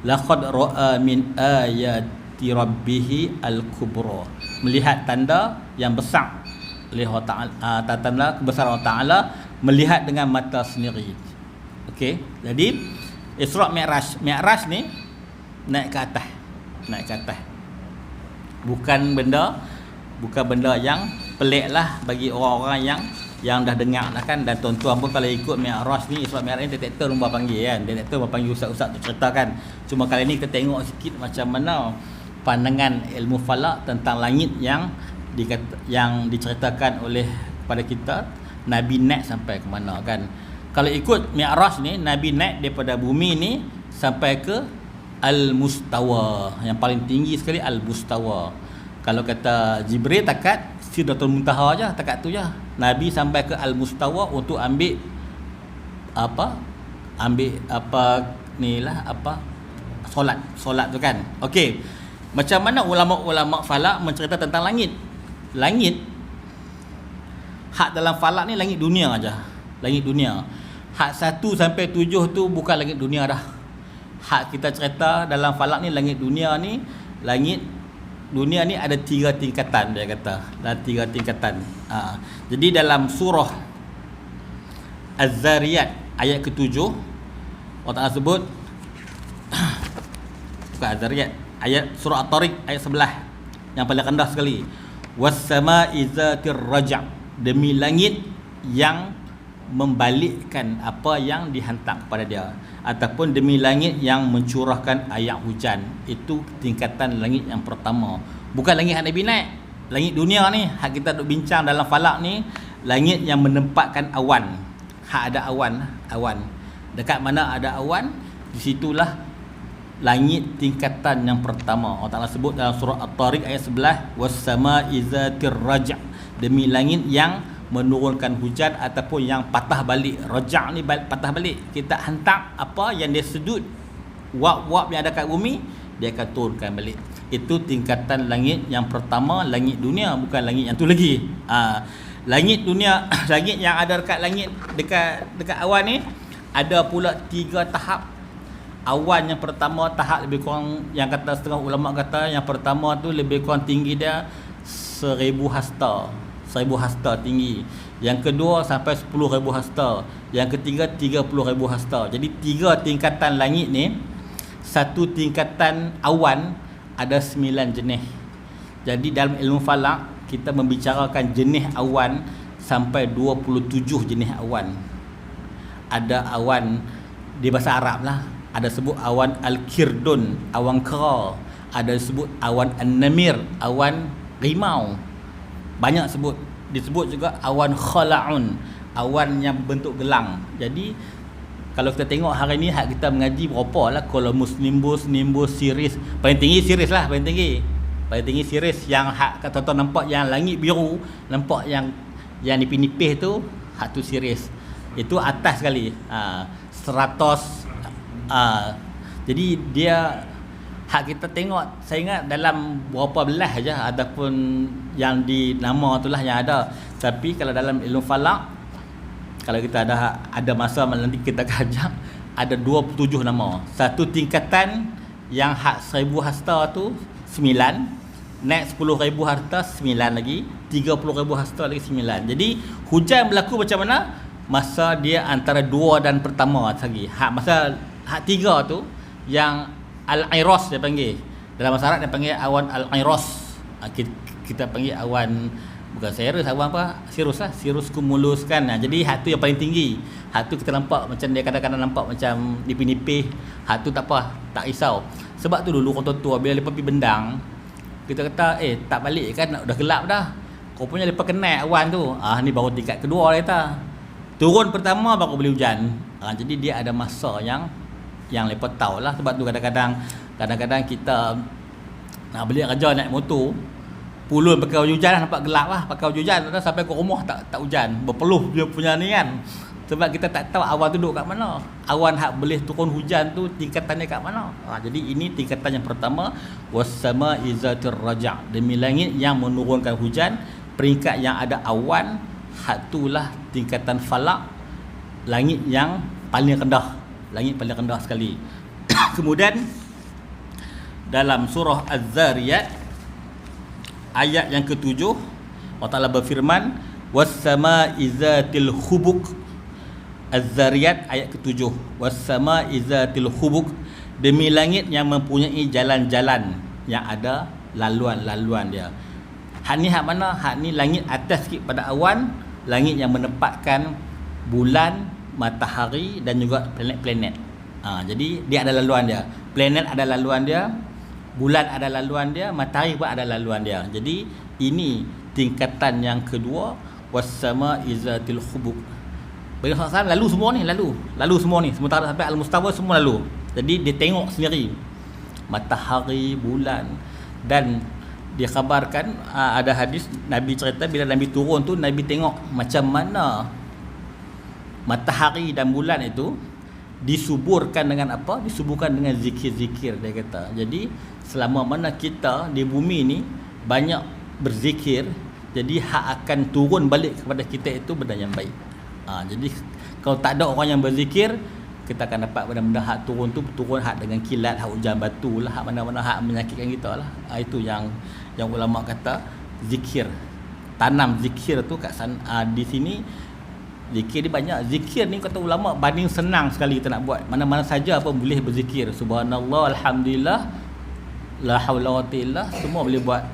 laqad ra'a min ayati rabbihi al-kubra, melihat tanda yang besar oleh Allah Ta'ala, tanda kebesaran Allah Ta'ala, melihat dengan mata sendiri. Okey, jadi Isra' Mi'raj ni naik ke atas. Bukan benda yang pelik lah bagi orang-orang yang dah dengar lah kan. Dan tuan-tuan pun kalau ikut Mi'raj ni, Isra' Mi'raj ni, detektor rumah panggil kan. Detektor rumah panggil ustaz-ustaz tu ceritakan. Cuma kali ni kita tengok sikit macam mana pandangan ilmu falak tentang langit yang diceritakan oleh pada kita. Nabi naik sampai ke mana kan. Kalau ikut Mi'raj ni, Nabi naik daripada bumi ni sampai ke Al-Mustawa, yang paling tinggi sekali Al-Mustawa. Kalau kata Jibril takat Sidratul Muntaha je, takat tu je. Nabi sampai ke Al-Mustawa untuk ambil solat tu kan. Okey. Macam mana ulama-ulama falak mencerita tentang langit? Langit hak dalam falak ni langit dunia aja. Langit dunia. Hak 1 sampai 7 tu bukan langit dunia dah. Hak kita cerita dalam falak ni, langit dunia ni ada 3 tingkatan, dia kata. Ada 3 tingkatan. Jadi dalam surah Az-Zariyat ayat ke-7, Allah Ta'ala sebut bukan Az-Zariyat, ayat surah At-Tariq ayat 11 yang paling rendah sekali. Was-sama'i zatir raja', demi langit yang membalikkan apa yang dihantar kepada dia, ataupun demi langit yang mencurahkan air hujan. Itu tingkatan langit yang pertama. Bukan langit yang Nabi naik. Langit dunia ni hak kita duk bincang dalam falak ni, langit yang menempatkan awan. Hak ada awan. Dekat mana ada awan, di situlah langit tingkatan yang pertama. Allah Ta'ala sebut dalam surah At-Tariq ayat 11, was-sama'i zatir raja', demi langit yang menurunkan hujan ataupun yang patah balik. Raja' ni patah balik. Kita hantar apa yang dia sedut, wap-wap yang ada kat bumi, dia akan turunkan balik. Itu tingkatan langit yang pertama, langit dunia, bukan langit yang tu lagi. Langit dunia, langit yang ada dekat langit, dekat awan ni, ada pula 3 tahap. Awan yang pertama tahap lebih kurang, yang kata setengah ulama kata yang pertama tu lebih kurang tinggi dia 1000 hasta. 1000 hasta tinggi. Yang kedua sampai 10,000 hasta. Yang ketiga 30,000 hasta. Jadi 3 tingkatan langit ni, satu tingkatan awan ada 9 jenis. Jadi dalam ilmu falak kita membicarakan jenis awan sampai 27 jenis awan. Ada awan di bahasa Arab lah, ada sebut awan Al-Kirdun, awan kera. Ada sebut awan An-Namir, awan rimau. Banyak disebut juga awan Khala'un, awan yang berbentuk gelang. Jadi kalau kita tengok hari ni hak kita mengaji berapa lah, Columbus, Nimbus, Sirius. Paling tinggi Sirius lah, paling tinggi Sirius. Yang hak kata tuan nampak yang langit biru, nampak yang nipis-nipis tu, hak tu Sirius. Itu atas sekali. 100. Jadi dia hak kita tengok, saya ingat dalam berapa belas aja ataupun yang di nama itulah yang ada. Tapi kalau dalam ilmu falak, kalau kita ada masa nanti kita kaji, ada 27 nama. Satu tingkatan yang hak 1000 hasta tu 9, naik 10,000 hasta 9 lagi, 30,000 hasta lagi 9. Jadi hujan berlaku macam mana? Masa dia antara 2 dan pertama lagi. Hak 3 tu yang Al-Iros dia panggil. Dalam bahasa Arab dia panggil awan Al-Iros. Kita panggil awan, bukan Sirius, awan apa? Sirus lah, Cirrus Cumulus kan. Jadi hak tu yang paling tinggi. Hak tu kita nampak macam dia kadang-kadang nampak macam nipih-nipih. Hak tu tak apa, tak risau. Sebab tu dulu orang tua bila lepas pergi bendang, kita kata tak balik kan, dah gelap dah. Rupanya lepas kenal awan tu, ni baru tingkat kedua dia kata. Turun pertama baru boleh hujan. Jadi dia ada masa yang lepas tahu lah. Sebab tu kadang-kadang kita nak balik kerja naik motor, pulun pakai baju hujan nampak gelap lah, pakai baju hujan sampai ke rumah tak hujan, berpeluh dia punya ni kan. Sebab kita tak tahu awan tu duduk kat mana, awan hak boleh turun hujan tu tingkatannya kat mana. Jadi ini tingkatan yang pertama, was-sama izatir raja', demi langit yang menurunkan hujan. Peringkat yang ada awan, hak itulah tingkatan falak, langit yang paling rendah, langit paling rendah sekali. Kemudian dalam surah Az-Zariyat ayat yang ke-7, Allah Ta'ala berfirman, was-sama'i zatil hubuk. Az-Zariyat ayat ke-7, was-sama'i zatil hubuk, demi langit yang mempunyai jalan-jalan yang ada laluan-laluan dia. Hak ni hak mana? Hak ni langit atas sikit pada awan, langit yang menempatkan bulan, matahari dan juga planet-planet. Jadi dia ada laluan dia. Planet ada laluan dia, bulan ada laluan dia, matahari pun ada laluan dia. Jadi ini tingkatan yang kedua, was-sama'i zatil hubuk. Bagi Rasulullah lalu semua ni, lalu semua ni, sementara sampai al-mustawa semua lalu. Jadi dia tengok sendiri matahari, bulan. Dan dia khabarkan, ada hadis Nabi cerita bila Nabi turun tu, Nabi tengok macam mana matahari dan bulan itu disuburkan dengan apa? Disuburkan dengan zikir-zikir, dia kata. Jadi selama mana kita di bumi ni banyak berzikir, jadi hak akan turun balik kepada kita itu benda yang baik. Jadi kalau tak ada orang yang berzikir, kita akan dapat benda-benda hak turun tu, turun hak dengan kilat, hak hujan batu lah, hak mana-mana hak menyakitkan kita lah. Itu yang ulama kata zikir. Tanam zikir tu kat sana, di sini zikir ni banyak. Zikir ni kata ulama banding senang sekali kita nak buat. Mana-mana saja pun boleh berzikir. Subhanallah, alhamdulillah, la haula wa quwwata illa billah, semua boleh buat.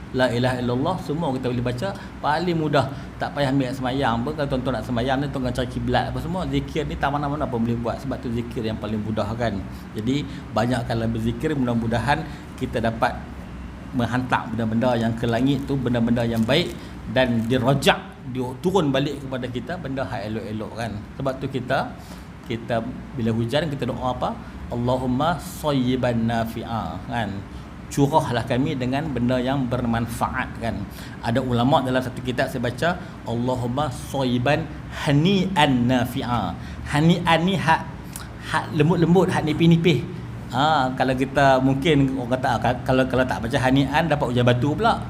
La ilaha illallah, semua kita boleh baca. Paling mudah, tak payah ambil semayang pun. Kalau tuan-tuan nak semayang ni, tuan-tuan cari kiblat apa semua, zikir ni tak mana-mana pun boleh buat. Sebab tu zikir yang paling mudah kan. Jadi banyakkanlah berzikir, mudah-mudahan kita dapat menghantar benda-benda yang ke langit tu, benda-benda yang baik, dan dirajak, dia turun balik kepada kita benda hak elok-elok kan. Sebab tu kita bila hujan kita doa apa? Allahumma sayyiban nafi'a kan. Curahlah kami dengan benda yang bermanfaat kan. Ada ulama dalam satu kitab saya baca, Allahumma sayyiban hani'an nafi'a. Hani'an ni hak lembut-lembut, hak nipih-nipih. Kalau kita mungkin orang kata kalau tak baca hani'an dapat hujan batu pula.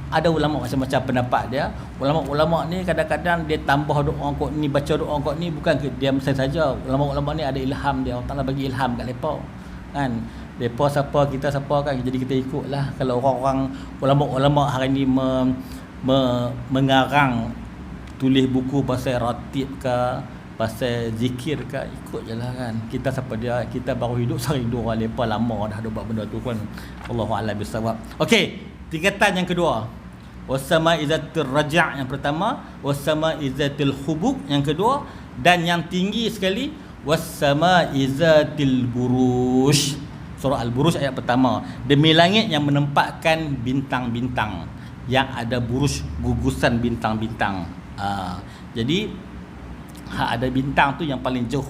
Ada ulama macam-macam pendapat dia. Ulama-ulama ni kadang-kadang dia tambah doa kot ni, baca doa kot ni, bukan dia mesti saja. Ulama-ulama ni ada ilham dia. Allah Ta'ala bagi ilham kat mereka kan. Mereka siapa, kita siapa kan. Jadi kita ikutlah. Kalau orang-orang ulama-ulama hari ni mengarang, tulis buku pasal ratib ke, pasal zikir ke, ikut je lah kan. Kita siapa dia, kita baru hidup sehari dua, mereka lama dah buat benda tu kan. Allahu'alam bisawab. Okey, tingkatan yang kedua, was-sama izatil raja' yang pertama, was-sama izatil hubuk yang kedua, dan yang tinggi sekali was-sama izatil buruj. Surah Al-Buruj ayat pertama, demi langit yang menempatkan bintang-bintang, yang ada buruj, gugusan bintang-bintang. Jadi ada bintang tu yang paling jauh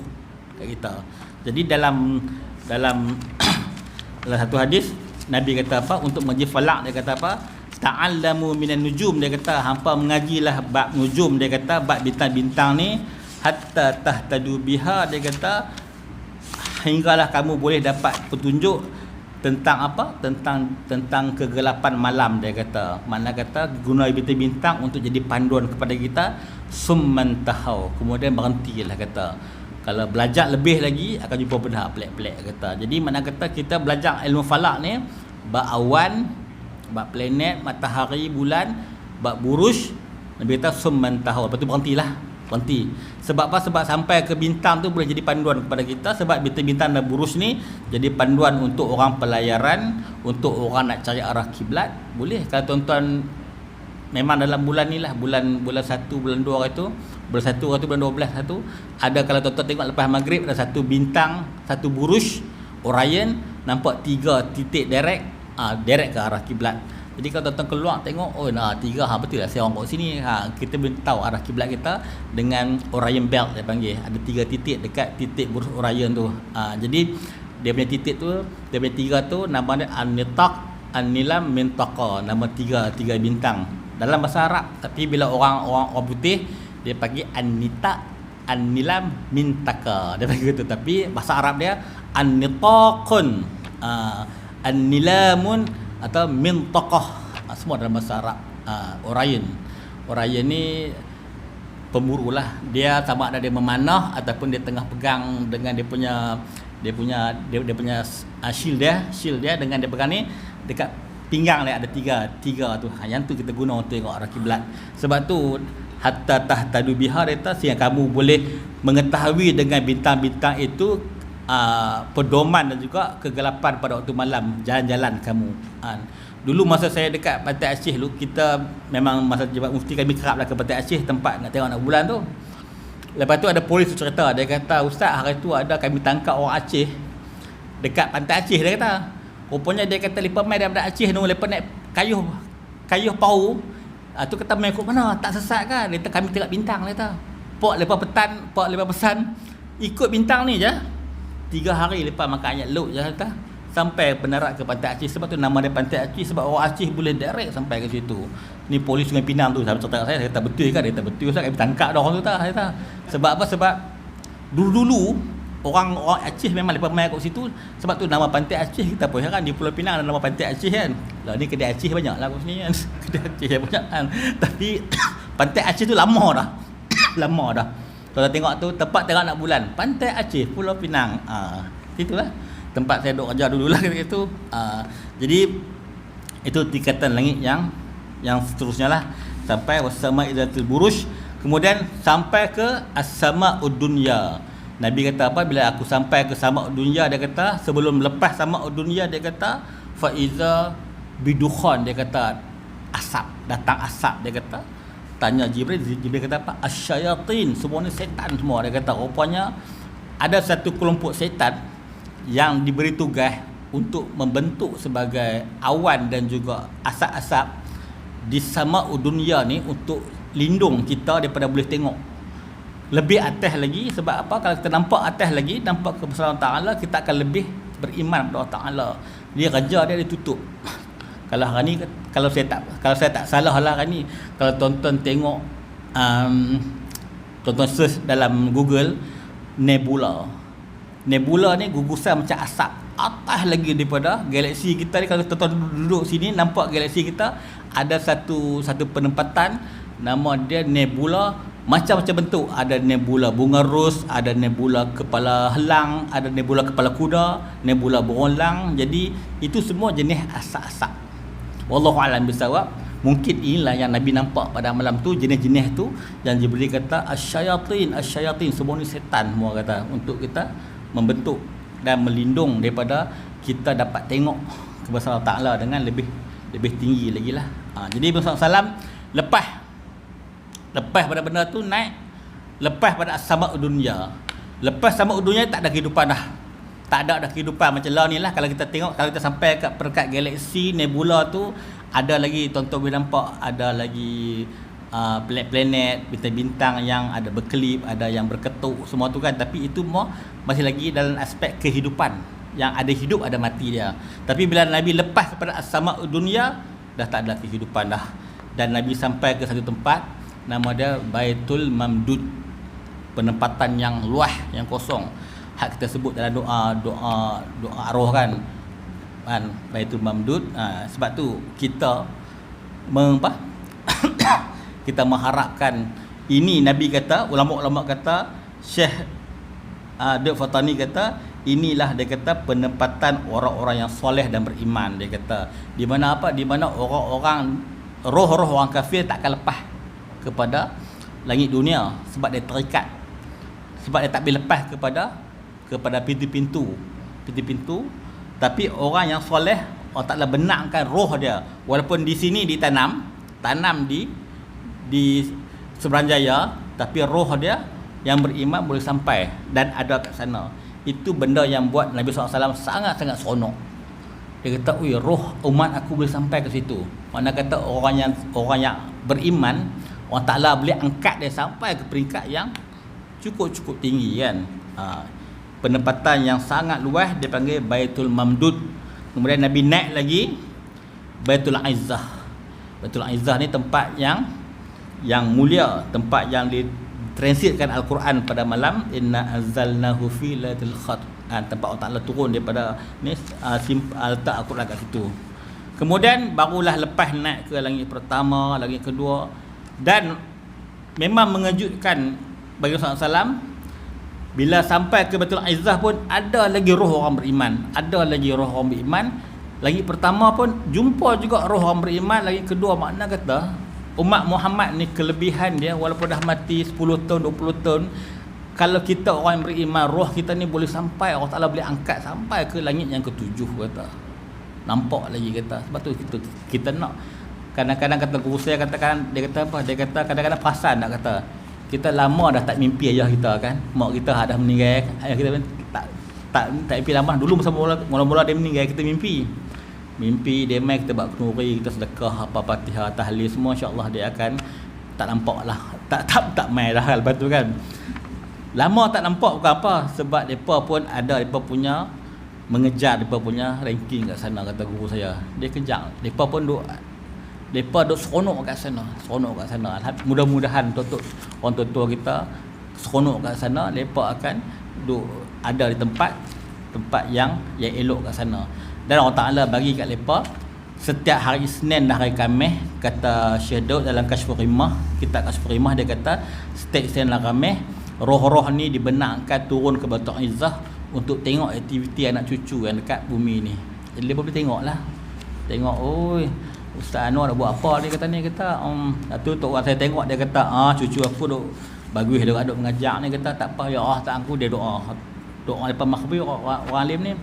kat kita. Jadi dalam satu hadis Nabi kata apa, untuk mengaji falak dia kata apa, ta'allamu minan nujum, dia kata hampa mengajilah bab nujum, dia kata bab bintang-bintang ni, hatta tahtadu biha, dia kata hinggalah kamu boleh dapat petunjuk tentang apa, tentang kegelapan malam, dia kata. Makna kata guna bintang-bintang untuk jadi panduan kepada kita. Summan tahau, kemudian berhentilah kata. Kalau belajar lebih lagi akan jumpa benda pelik-pelik kata. Jadi makna kata kita belajar ilmu falak ni, bab awan, bab planet, matahari, bulan, bab buruj, Nabi kata summan tahau, lepas tu berhenti. Sebab apa? Sebab sampai ke bintang tu boleh jadi panduan kepada kita. Sebab bintang-bintang dan buruj ni jadi panduan untuk orang pelayaran, untuk orang nak cari arah kiblat. Boleh kalau tuan-tuan memang dalam bulan ni lah, bulan 1, bulan 2 itu bulan 1 atau bulan 12 satu, ada kalau tuan-tuan tengok lepas maghrib ada satu bintang, satu buruj Orion, nampak 3 titik direct, direct ke arah kiblat. Jadi kalau tuan-tuan keluar tengok, oh nah 3, betul lah saya orang kat sini, kita boleh tahu arah kiblat kita dengan Orion belt dia panggil. Ada 3 titik dekat titik buruj Orion tu. Jadi dia punya titik tu, dia punya 3 tu nama dia An-Nitaq, An-Nilam, Mintaqa, nama 3 bintang dalam bahasa Arab. Tapi bila orang putih dia panggil An-Nitaq, An-Nilam, Mintaqa, dia panggil gitu. Tapi bahasa Arab dia An-Nitaqun, An-Nilamun atau Mintaqah, semua dalam bahasa Arab. Orion ni pemburu lah. Dia sama ada dia memanah ataupun dia tengah pegang dengan dia punya shield dia dengan dia pegang ni dekat pinggang dia ada tiga tu. Yang tu kita guna untuk tengok arah kiblat. Sebab tu hatta tahtadu biha kata sehingga kamu boleh mengetahui dengan bintang-bintang itu pedoman dan juga kegelapan pada waktu malam jalan-jalan kamu. Dulu masa saya dekat Pantai Aceh dulu, kita memang masa Jabat Mufti kami keraplah ke Pantai Aceh tempat nak tengok nak bulan tu. Lepas tu ada polis tu cerita, dia kata ustaz hari tu ada kami tangkap orang Aceh dekat Pantai Aceh, dia kata. Rupanya dia kata lepas mai daripada Aceh tu lepas naik kayuh pau. Tu kata mai ikut mana? Tak sesat kan? Dia kata kami tengok bintang, dia kata. Pok lepas pesan ikut bintang ni je. 3 hari lepas makan ayat laut je kata. Sampai pendarat ke Pantai Aceh. Sebab tu nama dia Pantai Aceh, sebab orang Aceh boleh direct sampai ke situ. Ni polis Sungai Pinang tu saya cerita kat saya kata betul kan? Dia kata betul Ustaz, kami tangkap dah orang tu tak, dia kata. Sebab apa? Sebab dulu orang Aceh memang lepas mai kat situ. Sebab tu nama Pantai Aceh kita pun heran, di Pulau Pinang ada nama Pantai Aceh kan. Lah ni kedai Aceh banyak lah kat sini kan. Kedai Aceh banyak kan. Tapi Pantai Aceh tu lama dah. Lama dah. Kalau tengok tu tempat tengok nak bulan, Pantai Aceh, Pulau Pinang. Itulah tempat saya duk kerja dululah ketika itu. Jadi itu tingkatan langit yang seterusnya lah sampai wasama idzatul buruj, kemudian sampai ke as-sama'ud dunya. Nabi kata apa bila aku sampai ke sama'ud dunya, dia kata sebelum lepas sama'ud dunya dia kata fa iza bidukhan, dia kata asap, datang asap, dia kata. Tanya Jibril kata apa? Asyayatin, semua ni setan semua, dia kata. Rupanya ada satu kelompok setan yang diberi tugas untuk membentuk sebagai awan dan juga asap-asap di sama'ud dunya ni untuk lindung kita daripada boleh tengok lebih atas lagi. Sebab apa? Kalau kita nampak atas lagi, nampak kebesaran Ta'ala, kita akan lebih beriman kepada Allah Ta'ala. Dia kerja dia ditutup. Kalau hari ni, kalau saya tak salah lah hari ni, kalau tonton tengok tonton search dalam Google Nebula ni gugusan macam asap atas lagi daripada galaksi kita ni. Kalau tuan-tuan duduk sini nampak galaksi kita ada satu penempatan nama dia nebula, macam-macam bentuk. Ada nebula bunga ros, ada nebula kepala helang, ada nebula kepala kuda, nebula berolang. Jadi itu semua jenis asap-asap. Wallahu a'lam bisawab. Mungkin inilah yang Nabi nampak pada malam tu, jenis-jenis tu yang Jibril kata asyayatin, semua ni setan semua kata, untuk kita membentuk dan melindung daripada kita dapat tengok kebesaran Ta'ala dengan lebih tinggi lagi lah. Jadi Rasulullah SAW lepas pada benda tu naik, lepas pada as-sama'ud dunya. Lepas sama'ud dunya tak ada kehidupan dah. Tak ada kehidupan macam lah ni lah. Kalau kita tengok, kalau kita sampai kat peringkat galaksi nebula tu, ada lagi tuan-tuan boleh nampak, ada lagi planet-planet, bintang-bintang yang ada berkelip, ada yang berketuk, semua tu kan. Tapi itu masih lagi dalam aspek kehidupan, yang ada hidup ada mati dia. Tapi bila Nabi lepas kepada as-sama'ud dunya, dah tak ada kehidupan dah. Dan Nabi sampai ke satu tempat nama dia Baitul Mamdud, penempatan yang luas, yang kosong. Hak kita sebut dalam doa arwah kan Baitul Mamdud. Sebab tu kita kita mengharapkan ini. Nabi kata, ulama-ulama kata, Syekh Dr. Fatani kata, inilah dia kata penempatan orang-orang yang soleh dan beriman. Dia kata di mana apa? Di mana orang-orang roh-roh orang kafir tak akan lepas kepada langit dunia, sebab dia terikat, sebab dia tak boleh lepas kepada pintu-pintu. Tapi orang yang soleh, Allah Ta'ala benarkan roh dia, walaupun di sini ditanam di Seberang Jaya tapi roh dia yang beriman boleh sampai dan ada kat sana. Itu benda yang buat Nabi SAW sangat-sangat seronok. Dia kata, ui, roh umat aku boleh sampai ke situ. Mana kata orang yang beriman, Allah Ta'ala boleh angkat dia sampai ke peringkat yang cukup tinggi kan. Penempatan yang sangat luas dia panggil Baitul Mamdud. Kemudian Nabi naik lagi Baitul Izzah. Baitul Izzah ni tempat yang mulia, tempat yang ditransitkan Al-Quran pada malam, inna anzalnahu fi lailatul qadr. Tempat Allah Ta'ala turun daripada ni letak Al-Quran kat situ. Kemudian barulah lepas naik ke langit pertama, langit kedua, dan memang mengejutkan bagi Rasulullah SAW, bila sampai ke Baitul Izzah pun ada lagi roh orang beriman, ada lagi roh orang beriman. Langit pertama pun jumpa juga roh orang beriman, langit kedua. Makna kata umat Muhammad ni kelebihan dia, walaupun dah mati 10 tahun 20 tahun, kalau kita orang yang beriman, roh kita ni boleh sampai, Allah Ta'ala boleh angkat sampai ke langit yang ketujuh kata. Nampak lagi kata. Sebab tu kita nak, kadang-kadang kata guru saya katakan, dia kata apa? Dia kata kadang-kadang perasan nak kata, kita lama dah tak mimpi ayah kita kan. Mak kita dah meninggal, ayah kita tak mimpi lama. Dulu mula-mula dia meninggal, kita mimpi dia mai, kita buat kenuri, kita sedekah apa Fatihah, tahlil semua, insya-Allah dia akan tak nampak lah, tak mai dah lepas tu kan. Lama tak nampak bukan apa, sebab depa pun ada depa punya mengejar depa punya ranking kat sana, kata guru saya. Dia kejar. Depa pun duk seronok kat sana. Mudah-mudahan orang tua kita seronok kat sana, depa akan duk ada di tempat yang elok kat sana. Dan Allah Ta'ala bagi kat depa setiap hari Isnin dan hari Khamis, kata Syekh Daud dalam Kashfur Rimah, kitab Kashfur Rimah, dia kata setiap Isnin dan Khamis roh-roh ni dibenarkan turun ke Baitul Izzah untuk tengok aktiviti anak cucu yang dekat bumi ni. Jadi dia boleh tengok lah. Tengok, oi, Ustaz Anwar nak buat apa, dia kata ni, kata tu orang saya tengok, dia kata cucu aku duk bagus, dia duk mengajar ni, kata tak apa ya Allah, tak aku dia doa depan makbul orang alim ni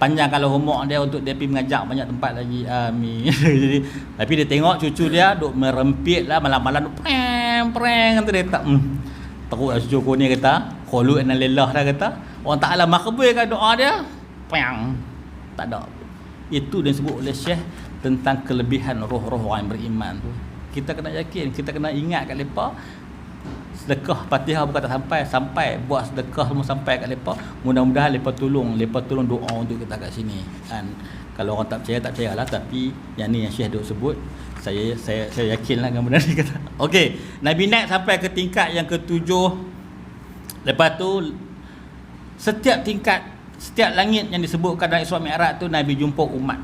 panjang kalau umur dia untuk dia pergi mengajar banyak tempat lagi. Amin. Jadi tapi dia tengok cucu dia duk merempit lah malam-malam, duk preng kata dia tak teruk cucu aku ni, kata qalu inna lillah dah, kata orang Ta'ala makbulkan doa dia, preng tak ada. Itu dia sebut oleh Syekh tentang kelebihan roh-roh orang yang beriman tu. Kita kena yakin, kita kena ingat kat depa. Sedekah Fatihah bukan tak sampai buat sedekah semua sampai kat depa. Mudah-mudahan depa tolong doa untuk kita kat sini kan. Kalau orang tak percayalah, tapi yang ni yang Syekh duk sebut, saya yakinlah dengan benda ni kata. Okey, Nabi naik sampai ke tingkat yang ketujuh. Lepas tu setiap tingkat, setiap langit yang disebutkan dalam Isra Mi'raj tu, Nabi jumpa umat,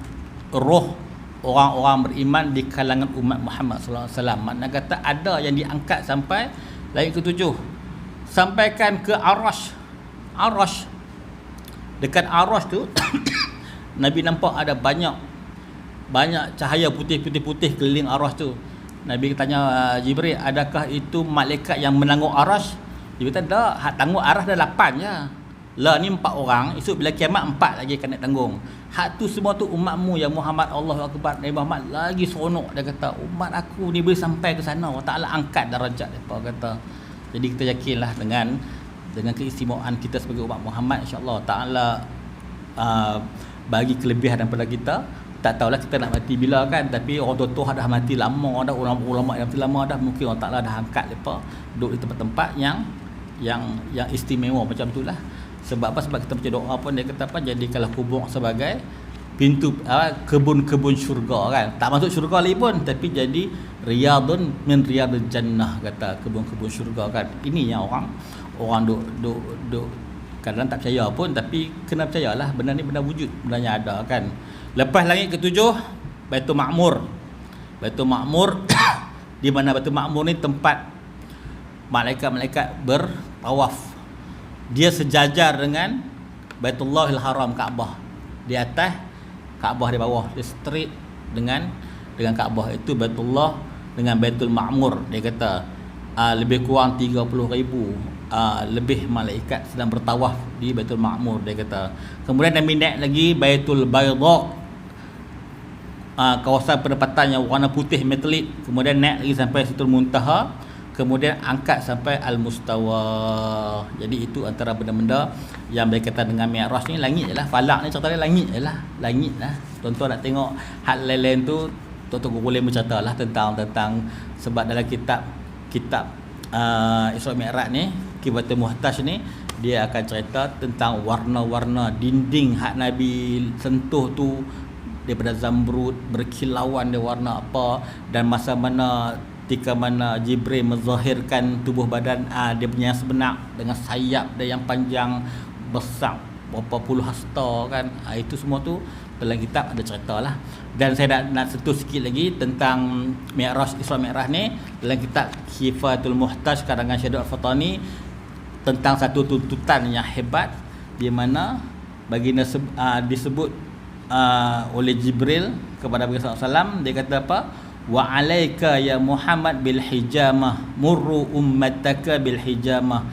roh orang-orang beriman di kalangan umat Muhammad sallallahu alaihi wasallam. Makna kata ada yang diangkat sampai langit ketujuh, sampaikan ke Arash. Dekat Arash tu Nabi nampak ada banyak cahaya putih keliling Arash tu. Nabi tanya Jibril, adakah itu malaikat yang menanggung Arash? Dia kata tak, hak tanggung Arash dah 8 je. Lah ni 4 orang, esok bila kiamat 4 lagi akan nak tanggung. Hak tu semua tu umatmu yang Muhammad, Allahu Akbar, Nabi Muhammad lagi seronok. Dia kata umat aku ni boleh sampai ke sana, Allah Ta'ala angkat darajat depa kata. Jadi kita yakinlah dengan keistimewaan kita sebagai umat Muhammad, insya-Allah Ta'ala bagi kelebihan daripada kita. Tak tahulah kita nak mati bila kan, tapi orang tua dah mati lama dah, ulama yang mati lama dah, mungkin Allah Ta'ala dah angkat depa duduk di tempat-tempat yang istimewa macam itulah. Sebab apa? Sebab kita baca doa pun dia kata apa, jadikanlah kubur sebagai pintu kebun-kebun syurga kan. Tak masuk syurga lagi pun, tapi jadi riyadun min riyadil jannah, kata kebun-kebun syurga kan. Ini yang orang duk kadang tak percaya pun, tapi kena percayalah benda ni benda wujud, benda yang ada kan. Lepas langit ketujuh, Baitul Ma'mur. Di mana Baitul Ma'mur ni tempat malaikat-malaikat bertawaf. Dia sejajar dengan Baitullahil Haram, Kaabah di atas, Kaabah di bawah. Dia straight dengan Kaabah. Itu Baitullah dengan Baitul Ma'mur. Dia kata lebih kurang 30,000 lebih malaikat sedang bertawaf di Baitul Ma'mur, dia kata. Kemudian Nabi naik lagi Baitul Baydha, kawasan penempatan yang warna putih metalik. Kemudian naik lagi sampai Sidratul Muntaha, kemudian angkat sampai al-mustawa. Jadi itu antara benda-benda yang berkaitan dengan Mi'raj ni. Langit je lah, falak ni cerita dia langit je lah, langit lah. Tuan-tuan nak tengok hal lain-lain tu, tuan-tuan boleh bercerita lah tentang sebab dalam kitab Isra Mi'raj ni, Kibatul Muhtaj ni, dia akan cerita tentang warna-warna dinding hak Nabi sentuh tu, daripada zamrud, berkilauan dia warna apa, dan masa mana ketika mana Jibril menzahirkan tubuh badan dia punya yang sebenar dengan sayap dia yang panjang besar berapa puluh hasta kan. Itu semua tu dalam kitab ada cerita lah. Dan saya nak sentuh sikit lagi tentang Mi'raj, Isra Mi'raj ni dalam kitab Kifatul Muhtaj karangan Syed Al-Fatani, tentang satu tuntutan yang hebat di mana baginda disebut oleh Jibril kepada Nabi SAW. Dia kata apa? Wa alaika ya Muhammad bil hijamah murru ummataka bil hijamah,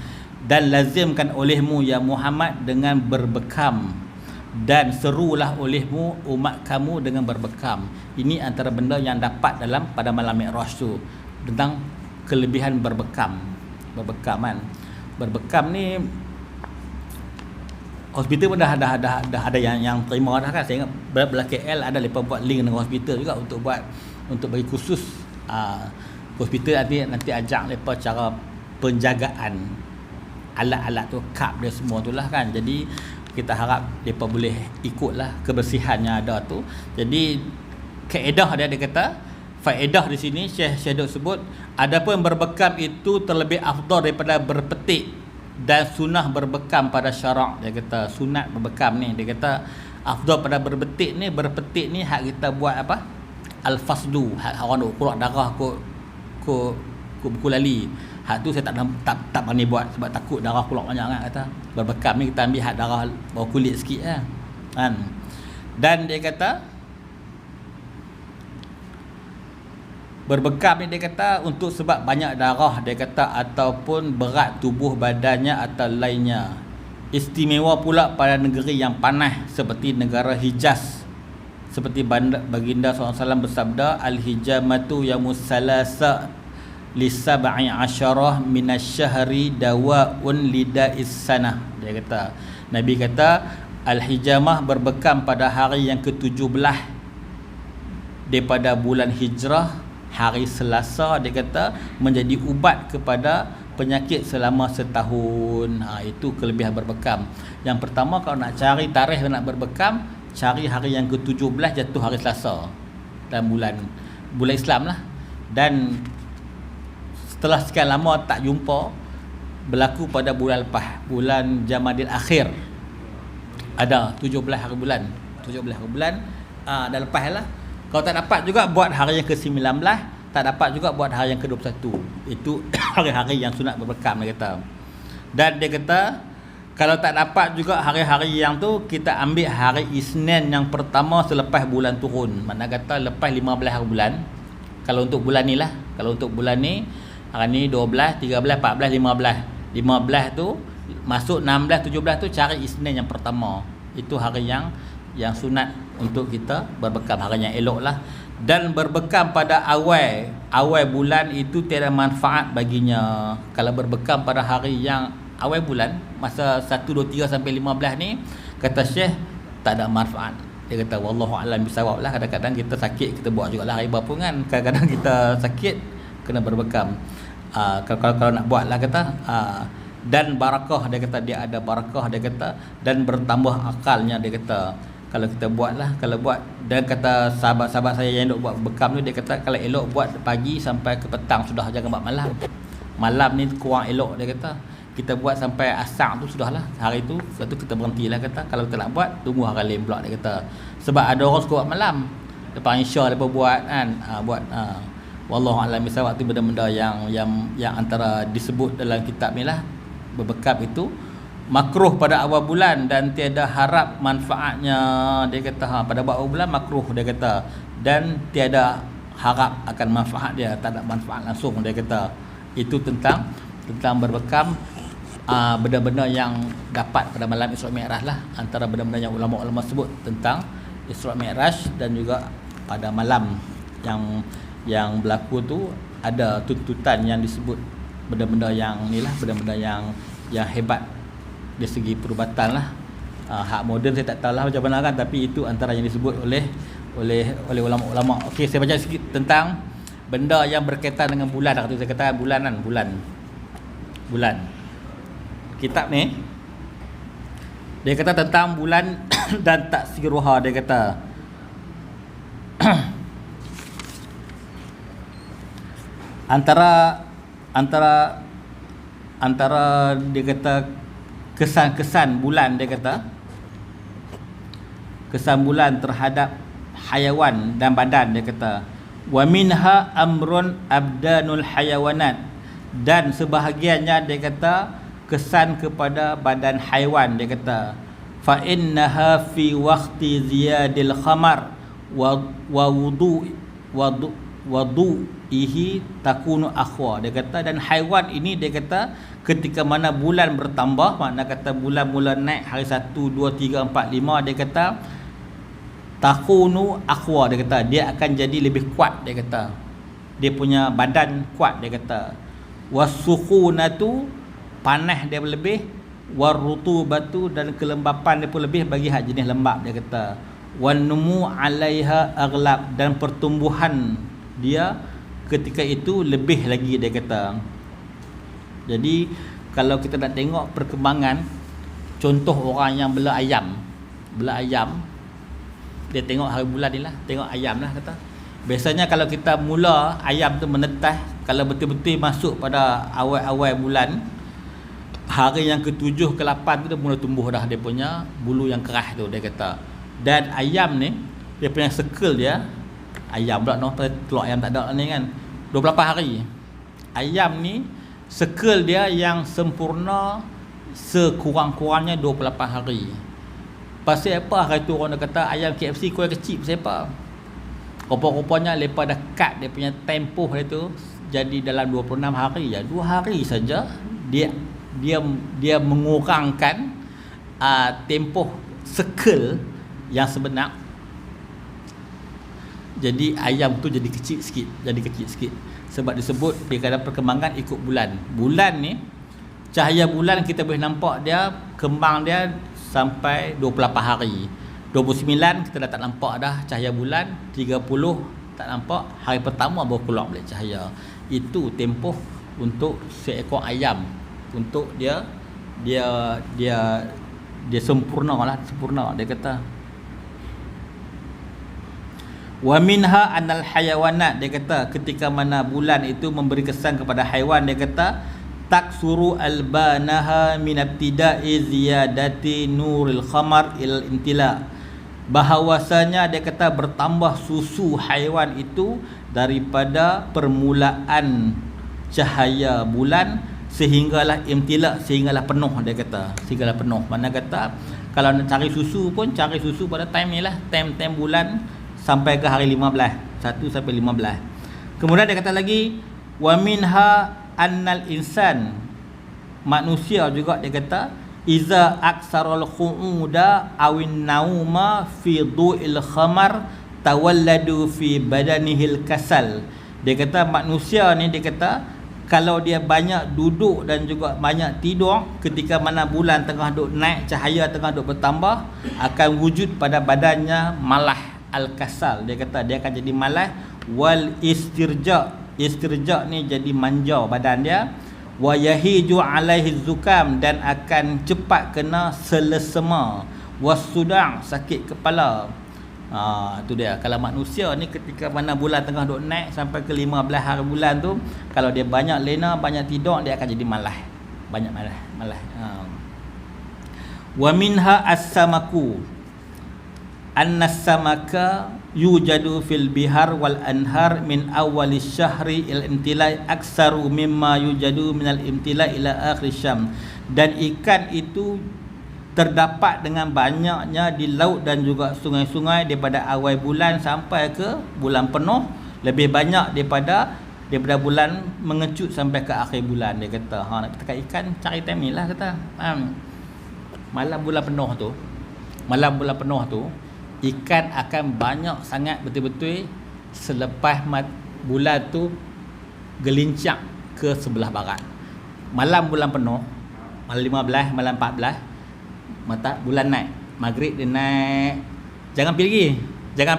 dan lazimkan olehmu ya Muhammad dengan berbekam, dan serulah olehmu umat kamu dengan berbekam. Ini antara benda yang dapat pada malam Mi'raj tu, tentang kelebihan berbekam. Berbekam ni hospital pun dah ada yang terima dah kan. Saya ingat belah KL ada lepas buat link dengan hospital juga untuk bagi khusus hospital nanti ajak lepas cara penjagaan alat-alat tu, kad dia semua tu lah kan. Jadi kita harap mereka boleh ikutlah kebersihan yang ada tu. Jadi kaedah dia kata, faedah di sini Syekh Dok sebut, adapun berbekam itu terlebih afdal daripada berpetik, dan sunnah berbekam pada syarak. Dia kata sunat berbekam ni, dia kata afdal pada berpetik ni hak kita buat apa? Al-fasdu, hak orang nak keluar darah kok buku lali. Hak tu saya tak berani buat sebab takut darah keluar banyak kan kata. Berbekam ni kita ambil hak darah bawah kulit sikit lah kan. Dan dia kata berbekam ni dia kata untuk sebab banyak darah, dia kata, ataupun berat tubuh badannya atau lainnya. Istimewa pula pada negeri yang panas seperti negara Hijaz. Seperti baginda SAW bersabda, al-hijamatu yamus salasa li sab'i asyarah minasyahri dawa'un lida'is sanah. Dia kata, Nabi kata al-hijamah berbekam pada hari yang ke-17 daripada bulan Hijrah, hari Selasa, dia kata menjadi ubat kepada penyakit selama setahun. Itu kelebihan berbekam. Yang pertama, kalau nak cari tarikh nak berbekam, cari hari yang ke-17 jatuh hari Selasa dalam bulan Islam lah. Dan setelah sekian lama tak jumpa, berlaku pada bulan lepas, bulan Jamadil Akhir, ada 17 hari bulan dah lepas lah. Kalau tak dapat juga buat hari yang ke-19, tak dapat juga buat hari yang ke-21. Itu hari-hari yang sunat berbekam, dia kata. Dan dia kata kalau tak dapat juga hari-hari yang tu, kita ambil hari Isnin yang pertama selepas bulan turun. Makna kata lepas 15 hari bulan. Kalau untuk bulan ni lah, kalau untuk bulan ni, hari ni 12, 13, 14, 15. 15 tu masuk 16, 17 tu cari Isnin yang pertama. Itu hari yang sunat untuk kita berbekam, hari yang elok lah. Dan berbekam pada awal bulan itu tiada manfaat baginya. Kalau berbekam pada hari yang awal bulan, masa 1, 2, 3 sampai 15 ni, kata Syekh tak ada manfaat. Dia kata wallahu a'lam bisawab lah. Kadang-kadang kita sakit, kita buat jugalah hari berapa kan. Kadang-kadang kita sakit, kena berbekam. Kalau nak buat lah kata. Dan barakah, dia kata dia ada barakah, dia kata, dan bertambah akalnya, dia kata kalau kita buat lah, kalau buat. Dan kata sahabat-sahabat saya yang duk buat bekam tu, dia kata kalau elok buat pagi sampai ke petang sudah, jangan buat malam. Malam ni kurang elok, dia kata. Kita buat sampai asar tu sudahlah hari tu, lepas tu kita berhentilah, kata. Kalau kita nak buat, tunggu hari lain pula, dia kata. Sebab ada orang suka buat malam, lepas insya lepas buat kan, wallahu a'lam bisawab. Tu benda-benda yang antara disebut dalam kitab ni lah. Berbekam itu makruh pada awal bulan dan tiada harap manfaatnya, dia kata. Pada awal bulan makruh, dia kata, dan tiada harap akan manfaat dia, tak ada manfaat langsung, dia kata. Itu tentang berbekam, benda-benda yang dapat pada malam Isra Mi'raj lah. Antara benda-benda yang ulama-ulama sebut tentang Isra Mi'raj, dan juga pada malam yang berlaku tu ada tuntutan yang disebut benda-benda yang ni lah, benda-benda yang hebat dari segi perubatan lah. Hak moden saya tak tahu lah macam mana kan, tapi itu antara yang disebut oleh ulama-ulama. Okey, saya baca sikit tentang benda yang berkaitan dengan bulan. Kalau saya kata bulan. Kitab ni dia kata tentang bulan dan taksiruha. Dia kata antara dia kata kesan-kesan bulan, dia kata kesan bulan terhadap hayawan dan badan. Dia kata wa minha amrun abdanul hayawanat, dan sebahagiannya dia kata kesan kepada badan haiwan. Dia kata fa innaha fi waqti ziyadil khamar wa wudu'ihi takunu akhwa. Dia kata dan haiwan ini dia kata ketika mana bulan bertambah, makna kata bulan mula naik hari 1, 2, 3, 4, 5, dia kata takunu akhwa. Dia kata dia akan jadi lebih kuat. Dia kata dia punya badan kuat. Dia kata wasukhunatu, panas dia lebih, warutubatu, dan kelembapan dia pun lebih bagi hak jenis lembab. Dia kata wanumu alaiha aghlab, dan pertumbuhan dia ketika itu lebih lagi. Dia kata jadi kalau kita nak tengok perkembangan, contoh orang yang bela ayam, dia tengok hari bulan ni lah, tengok ayam lah kata. Biasanya kalau kita mula ayam tu menetas, kalau betul-betul masuk pada awal-awal bulan, hari yang ke-7 ke-8 tu dia mula tumbuh dah dia punya bulu yang keras tu. Dia kata dan ayam ni dia punya circle dia, ayam pula no, telur ayam tak ada ni kan, 28 hari. Ayam ni circle dia yang sempurna sekurang-kurangnya 28 hari. Pasal apa hari tu orang kata ayam KFC kuih kecil, pasal apa? Rupa-rupanya lepas dah cut dia punya tempoh dia tu jadi dalam 26 hari je. 2 hari saja dia mengurangkan tempoh circle yang sebenar. Jadi ayam tu jadi kecil sikit. Sebab disebut dia ada perkembangan ikut bulan. Bulan ni, cahaya bulan kita boleh nampak dia, kembang dia sampai 28 hari. 29 kita dah tak nampak dah cahaya bulan. 30 tak nampak, hari pertama baru keluar balik cahaya. Itu tempoh untuk seekor ayam, untuk dia sempurna lah, sempurna. Dia kata wa minha anal hayawanat, dia kata ketika mana bulan itu memberi kesan kepada haiwan, dia kata taksuru albanaha min ibtida'i ziyadati nuril khamar ilal intila, bahawasanya dia kata bertambah susu haiwan itu daripada permulaan cahaya bulan sehinggalah imtila, sehinggalah penuh. Dia kata sehinggalah penuh, mana kata kalau nak cari susu pun cari susu pada time ni lah, time bulan sampai ke hari 15, 1 sampai 15. Kemudian dia kata lagi wa minha annal insan, manusia juga dia kata iza aksarul qu'uda awin nauma fi du'il khamar tawalladu fi badanihil kasal. Dia kata manusia ni, dia kata kalau dia banyak duduk dan juga banyak tidur ketika mana bulan tengah duk naik, cahaya tengah duk bertambah, akan wujud pada badannya malah, al-kasal. Dia kata dia akan jadi malas. Wal istirja ni jadi manja badan dia. Wa yahiju alaihi zukam, dan akan cepat kena selesema. Wasudang, sakit kepala. Tu dia. Kalau manusia ni ketika mana bulan tengah duk naik sampai ke 15 hari bulan tu, kalau dia banyak lena, banyak tidur, dia akan jadi malas. Banyak malas. Wa minha as-samaku, annas samaka yujadu fil bihar wal anhar min awalis syahri il imtilai aksaru mimma yujadu minal imtilai ila akhir syam. Dan ikan itu terdapat dengan banyaknya di laut dan juga sungai-sungai daripada awal bulan sampai ke bulan penuh, lebih banyak daripada bulan mengecut sampai ke akhir bulan. Dia kata nak kita ikan cari time ni lah, kata malam bulan penuh tu ikan akan banyak sangat betul-betul selepas bulan tu gelincang ke sebelah barat. Malam bulan penuh, malam 15, malam 14, bulan naik. Maghrib dia naik. Jangan pergi lagi.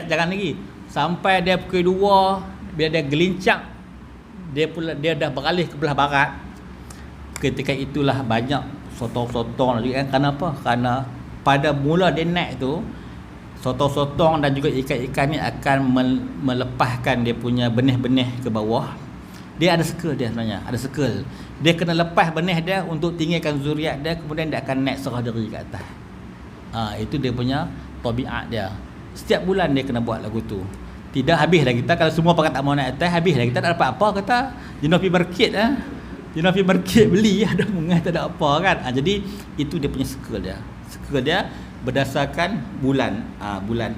Jangan lagi. Sampai dia pukul 2, bila dia gelincang, dia dah beralih ke belah barat. Ketika itulah banyak sotong-sotong lagi kan. Kenapa? Kerana pada mula dia naik tu, sotong-sotong dan juga ikan-ikan ni akan melepaskan dia punya benih-benih ke bawah. Dia ada circle dia sebenarnya, ada circle. Dia kena lepas benih dia untuk tinggalkan zuriat dia, kemudian dia akan naik serah diri ke atas. Itu dia punya tabiat dia. Setiap bulan dia kena buat lagu tu. Tidak habislah kita kalau semua pakai tak mau naik atas, habislah kita tak dapat apa kata. Jenis pergi market Jenis pergi market beli ada mungai tak ada apa kan. Jadi itu dia punya circle dia. Circle dia berdasarkan bulan. Bulan.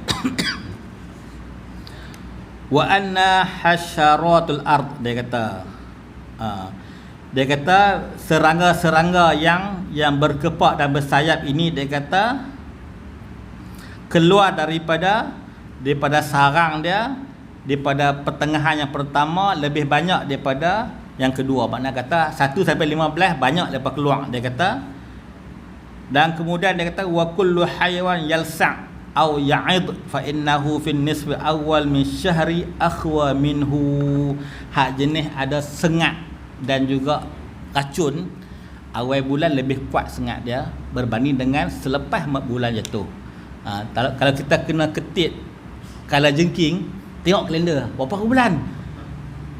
Wa anna hasyaratul ard, dia kata. Dia kata serangga-serangga yang berkepak dan bersayap ini, dia kata keluar daripada sarang dia, daripada pertengahan yang pertama lebih banyak daripada yang kedua. Maknanya kata 1 sampai 15 banyak lepas keluar, dia kata. Dan kemudian dia kata wa kullu hayawan yalsa' au ya'id fa innahu fin nisfi awal min syahri akhwa minhu. Hak jenis ada sengat dan juga racun, awal bulan lebih kuat sengat dia berbanding dengan selepas bulan jatuh. Kalau kita kena ketit kala jengking, tengok kalender berapa bulan,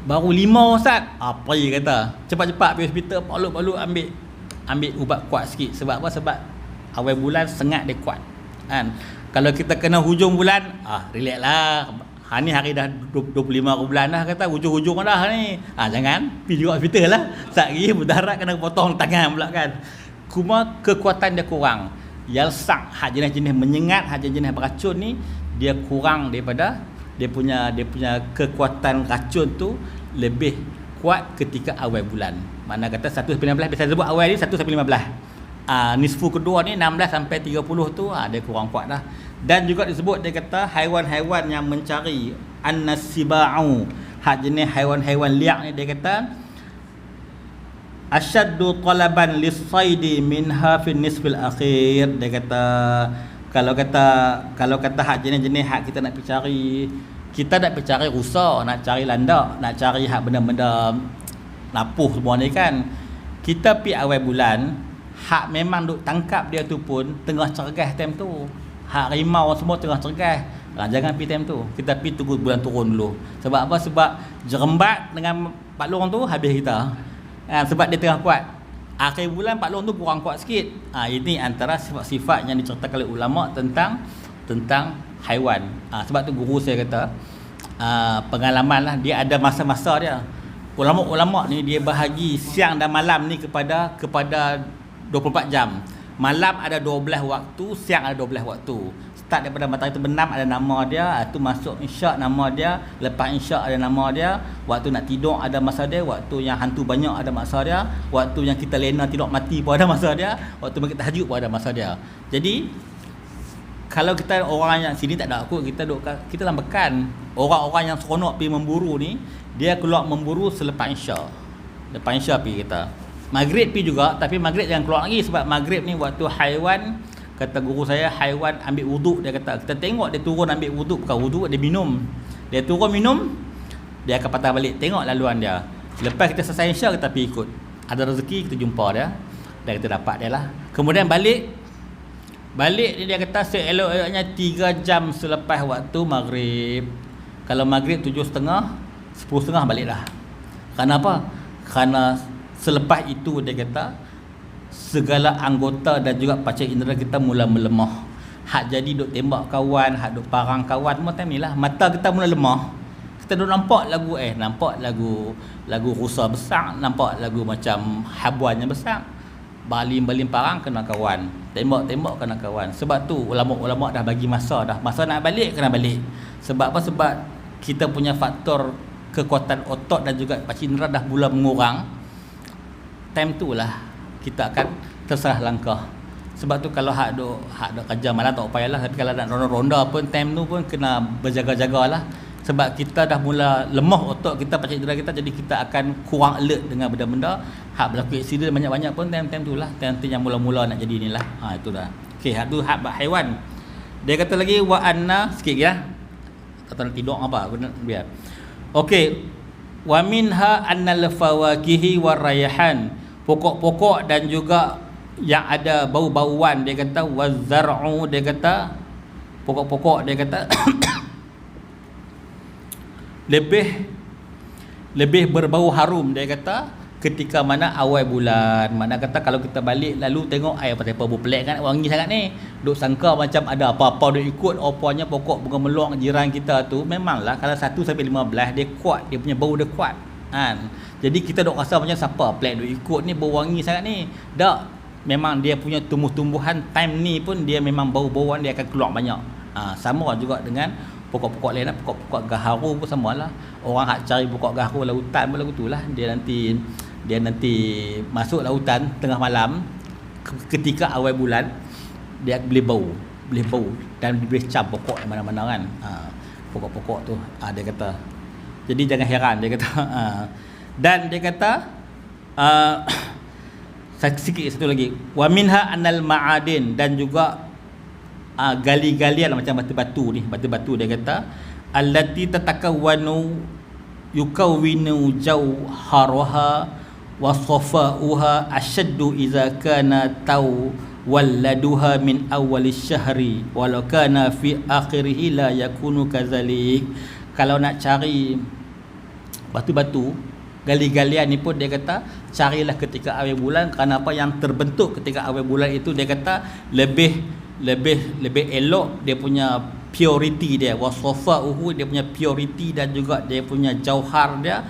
baru 5 Ustaz. Apa dia kata, cepat-cepat pergi hospital, balut ambil ubat kuat sikit. Sebab apa? Sebab awal bulan sengat dia kuat kan. Kalau kita kena hujung bulan, relax lah. Ni hari dah 25 bulan dah, kata hujung-hujung dah ni. Jangan pergi juga hospital lah. Sehari mudarat kena potong tangan pula kan. Cuma kekuatan dia kurang. Yalsak, hak jenis-jenis menyengat, hak jenis beracun ni, dia kurang daripada dia punya kekuatan racun tu lebih kuat ketika awal bulan. Mana kata 1 sampai 15, biasa sebut awal ni 1 sampai 15. Nisfu kedua ni 16 sampai 30 tu dia kurang kuat dah. Dan juga disebut, dia kata haiwan-haiwan yang mencari an-nasiba'u, hak jenis haiwan-haiwan liak ni, dia kata asyaddu talaban lis-saidi minha fi nisfil akhir. Dia kata kalau kata hak jenis-jenis hak kita nak pergi cari, kita nak pergi cari rusa, nak cari landak, nak cari hak benda-benda napuh semua ni kan. Kita pergi awal bulan, hak memang duk tangkap dia tu pun tengah cergas time tu. Hak rimau semua tengah cergas. Jangan pergi time tu. Kita pergi tunggu bulan turun dulu. Sebab apa? Sebab jerembat dengan Pak Long tu habis kita. Sebab dia tengah kuat. Akhir bulan Pak Long tu kurang kuat sikit. Ini antara sifat-sifat yang diceritakan oleh ulama tentang haiwan. Sebab tu guru saya kata, pengalaman lah, dia ada masa-masa dia. Ulama-ulama ni dia bahagi siang dan malam ni kepada 24 jam. Malam ada 12 waktu, siang ada 12 waktu. Start daripada matahari terbenam ada nama dia, tu masuk isyak nama dia, lepas isyak ada nama dia, waktu nak tidur ada masa dia, waktu yang hantu banyak ada masa dia, waktu yang kita lena tidur mati pun ada masa dia, waktu kita tahajud pun ada masa dia. Jadi kalau kita orang yang sini tak ada aku, kita lambakan. Orang-orang yang seronok pergi memburu ni, dia keluar memburu selepas isyak. Lepas isyak pergi kita. Maghrib pergi juga, tapi maghrib jangan keluar lagi sebab maghrib ni waktu haiwan, kata guru saya, haiwan ambil wuduk. Dia kata kita tengok dia turun ambil wuduk, bukan wuduk, dia minum. Dia turun minum, dia akan patah balik. Tengok laluan dia. Lepas kita selesai isyak, kita pergi ikut. Ada rezeki kita jumpa dia, dan kita dapat dia lah. Kemudian balik ni dia kata seelok-eloknya 3 jam selepas waktu maghrib. Kalau maghrib 7.30, 10.30 balik dah. Kenapa? Kerana selepas itu dia kata segala anggota dan juga panca indera kita mula melemah. Hak jadi duk tembak kawan, hak duk parang kawan, semua time ni lah. Mata kita mula lemah. Kita duk nampak lagu rusa besar, nampak lagu macam habuan yang besar. Baling-baling parang kena kawan, tembak-tembak kena kawan. Sebab tu ulama-ulama dah bagi masa dah. Masa nak balik kena balik. Sebab apa? Sebab kita punya faktor kekuatan otot dan juga panca indera dah mula mengurang. Time tu lah kita akan tersalah langkah. Sebab tu kalau hak duk kerja malam tak payahlah, tapi kalau nak ronda-ronda pun time tu pun kena berjaga-jagalah. sebab kita dah mula lemah otot kita, panca indera kita, jadi kita akan kurang alert dengan benda-benda. Hak berlaku aksiden banyak-banyak pun time-time tu lah, time-time yang mula-mula nak jadi ni lah. Itu dah. Okey, hak tu hak haiwan. Dia kata lagi wa anna, sikit ya. Tak tahu nak tidur apa, biar. Okey. Wa minha annal fawakihi warayhan, pokok-pokok dan juga yang ada bau-bauan. Dia kata wazar'u, dia kata pokok-pokok, dia kata lebih berbau harum. Dia kata ketika mana awal bulan, mana kata kalau kita balik lalu tengok air pasal apa pelik kan, wangi sangat ni, duk sangka macam ada apa-apa duk ikut. Rupanya pokok bunga melong jiran kita tu memanglah kalau 1 sampai 15 dia kuat, dia punya bau dia kuat kan. Jadi kita duk rasa macam siapa pelik duk ikut ni, bau wangi sangat ni. Tak, memang dia punya tumbuh-tumbuhan time ni pun dia memang bau-bauan dia akan keluar banyak. Sama juga dengan pokok-pokok lain lah. Pokok-pokok gaharu pun sama lah. Orang hak cari pokok gaharu lautan pun lagu tu lah. Dia nanti masuk lautan tengah malam ketika awal bulan, dia boleh bau dan boleh cam pokok mana-mana kan. Pokok-pokok tu dia kata. Jadi jangan heran, dia kata. Dan dia kata sikit satu lagi, wa minha annal ma'adin, dan juga gali-galian macam batu-batu ni, batu-batu dia kata allati tatakawwanu yukawwinu jawharaha wa safa'uha ashaddu idza kana walladuha min awwalis syahri walau kana fi akhirih la yakunu kadzalik. Kalau nak cari batu-batu gali-galian ni pun dia kata carilah ketika awal bulan, kerana apa yang terbentuk ketika awal bulan itu dia kata lebih elok, dia punya purity dia, wasafa'uhu, dia punya purity, dan juga dia punya jauhar dia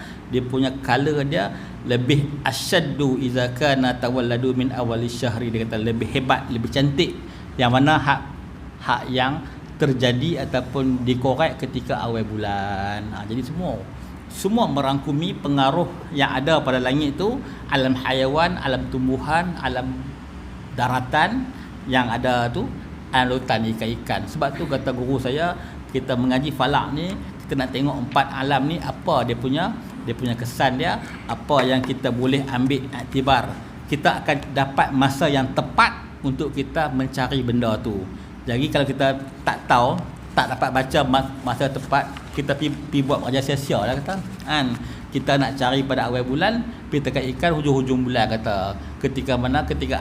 punya color dia lebih asyaddu idza kana tawalladu min awalis syahri. Dia kata lebih hebat, lebih cantik, yang mana hak yang terjadi ataupun dikorek ketika awal bulan. Jadi semua merangkumi pengaruh yang ada pada langit tu, alam haiwan, alam tumbuhan, alam daratan yang ada tu, lautan, ikan-ikan. Sebab tu kata guru saya, kita mengaji falak ni, kita nak tengok 4 alam ni apa dia punya kesan dia, apa yang kita boleh ambil iktibar. Kita akan dapat masa yang tepat untuk kita mencari benda tu. Jadi kalau kita tak tahu, tak dapat baca masa tepat, kita pergi buat kerja sia-sia lah kata kan. Kita nak cari pada awal bulan, pergi tekan ikan hujung-hujung bulan kata. Ketika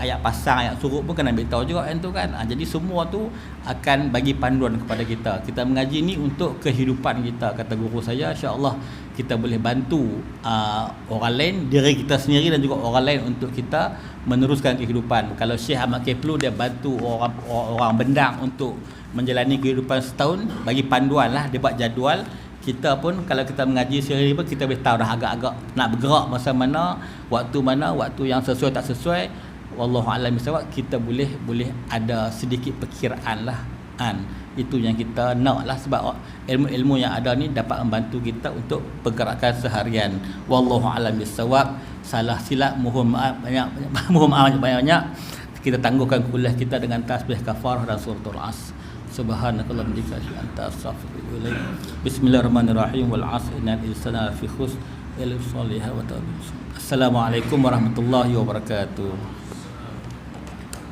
ayat pasang, ayat surut pun kena ambil tahu juga kan tu kan. Jadi semua tu akan bagi panduan kepada kita. Kita mengaji ni untuk kehidupan kita, kata guru saya. InsyaAllah kita boleh bantu orang lain, diri kita sendiri dan juga orang lain untuk kita meneruskan kehidupan. Kalau Syekh Ahmad Keplu, dia bantu orang bendang untuk menjalani kehidupan setahun, bagi panduan lah, dia buat jadual. Kita pun kalau kita mengaji sehari pun kita boleh tahu dah agak-agak nak bergerak masa mana, waktu yang sesuai tak sesuai. Wallahu a'lam bissawab, kita boleh ada sedikit perkiraan lah kan. Itu yang kita nak lah, sebab ilmu-ilmu yang ada ni dapat membantu kita untuk pergerakan seharian. Wallahu a'lam bissawab. Salah silap mohon maaf banyak-banyak. Kita tangguhkan kuliah kita dengan tasbih kafarah dan suratul As. Subhanakallahumma wa bihamdika anta astaghfiruka wa atubu ilaik. Bismillahirrahmanirrahim. Wal 'asr innal insana lafi khusr illa al-salihah wa tabi'in. Assalamualaikum warahmatullahi wabarakatuh.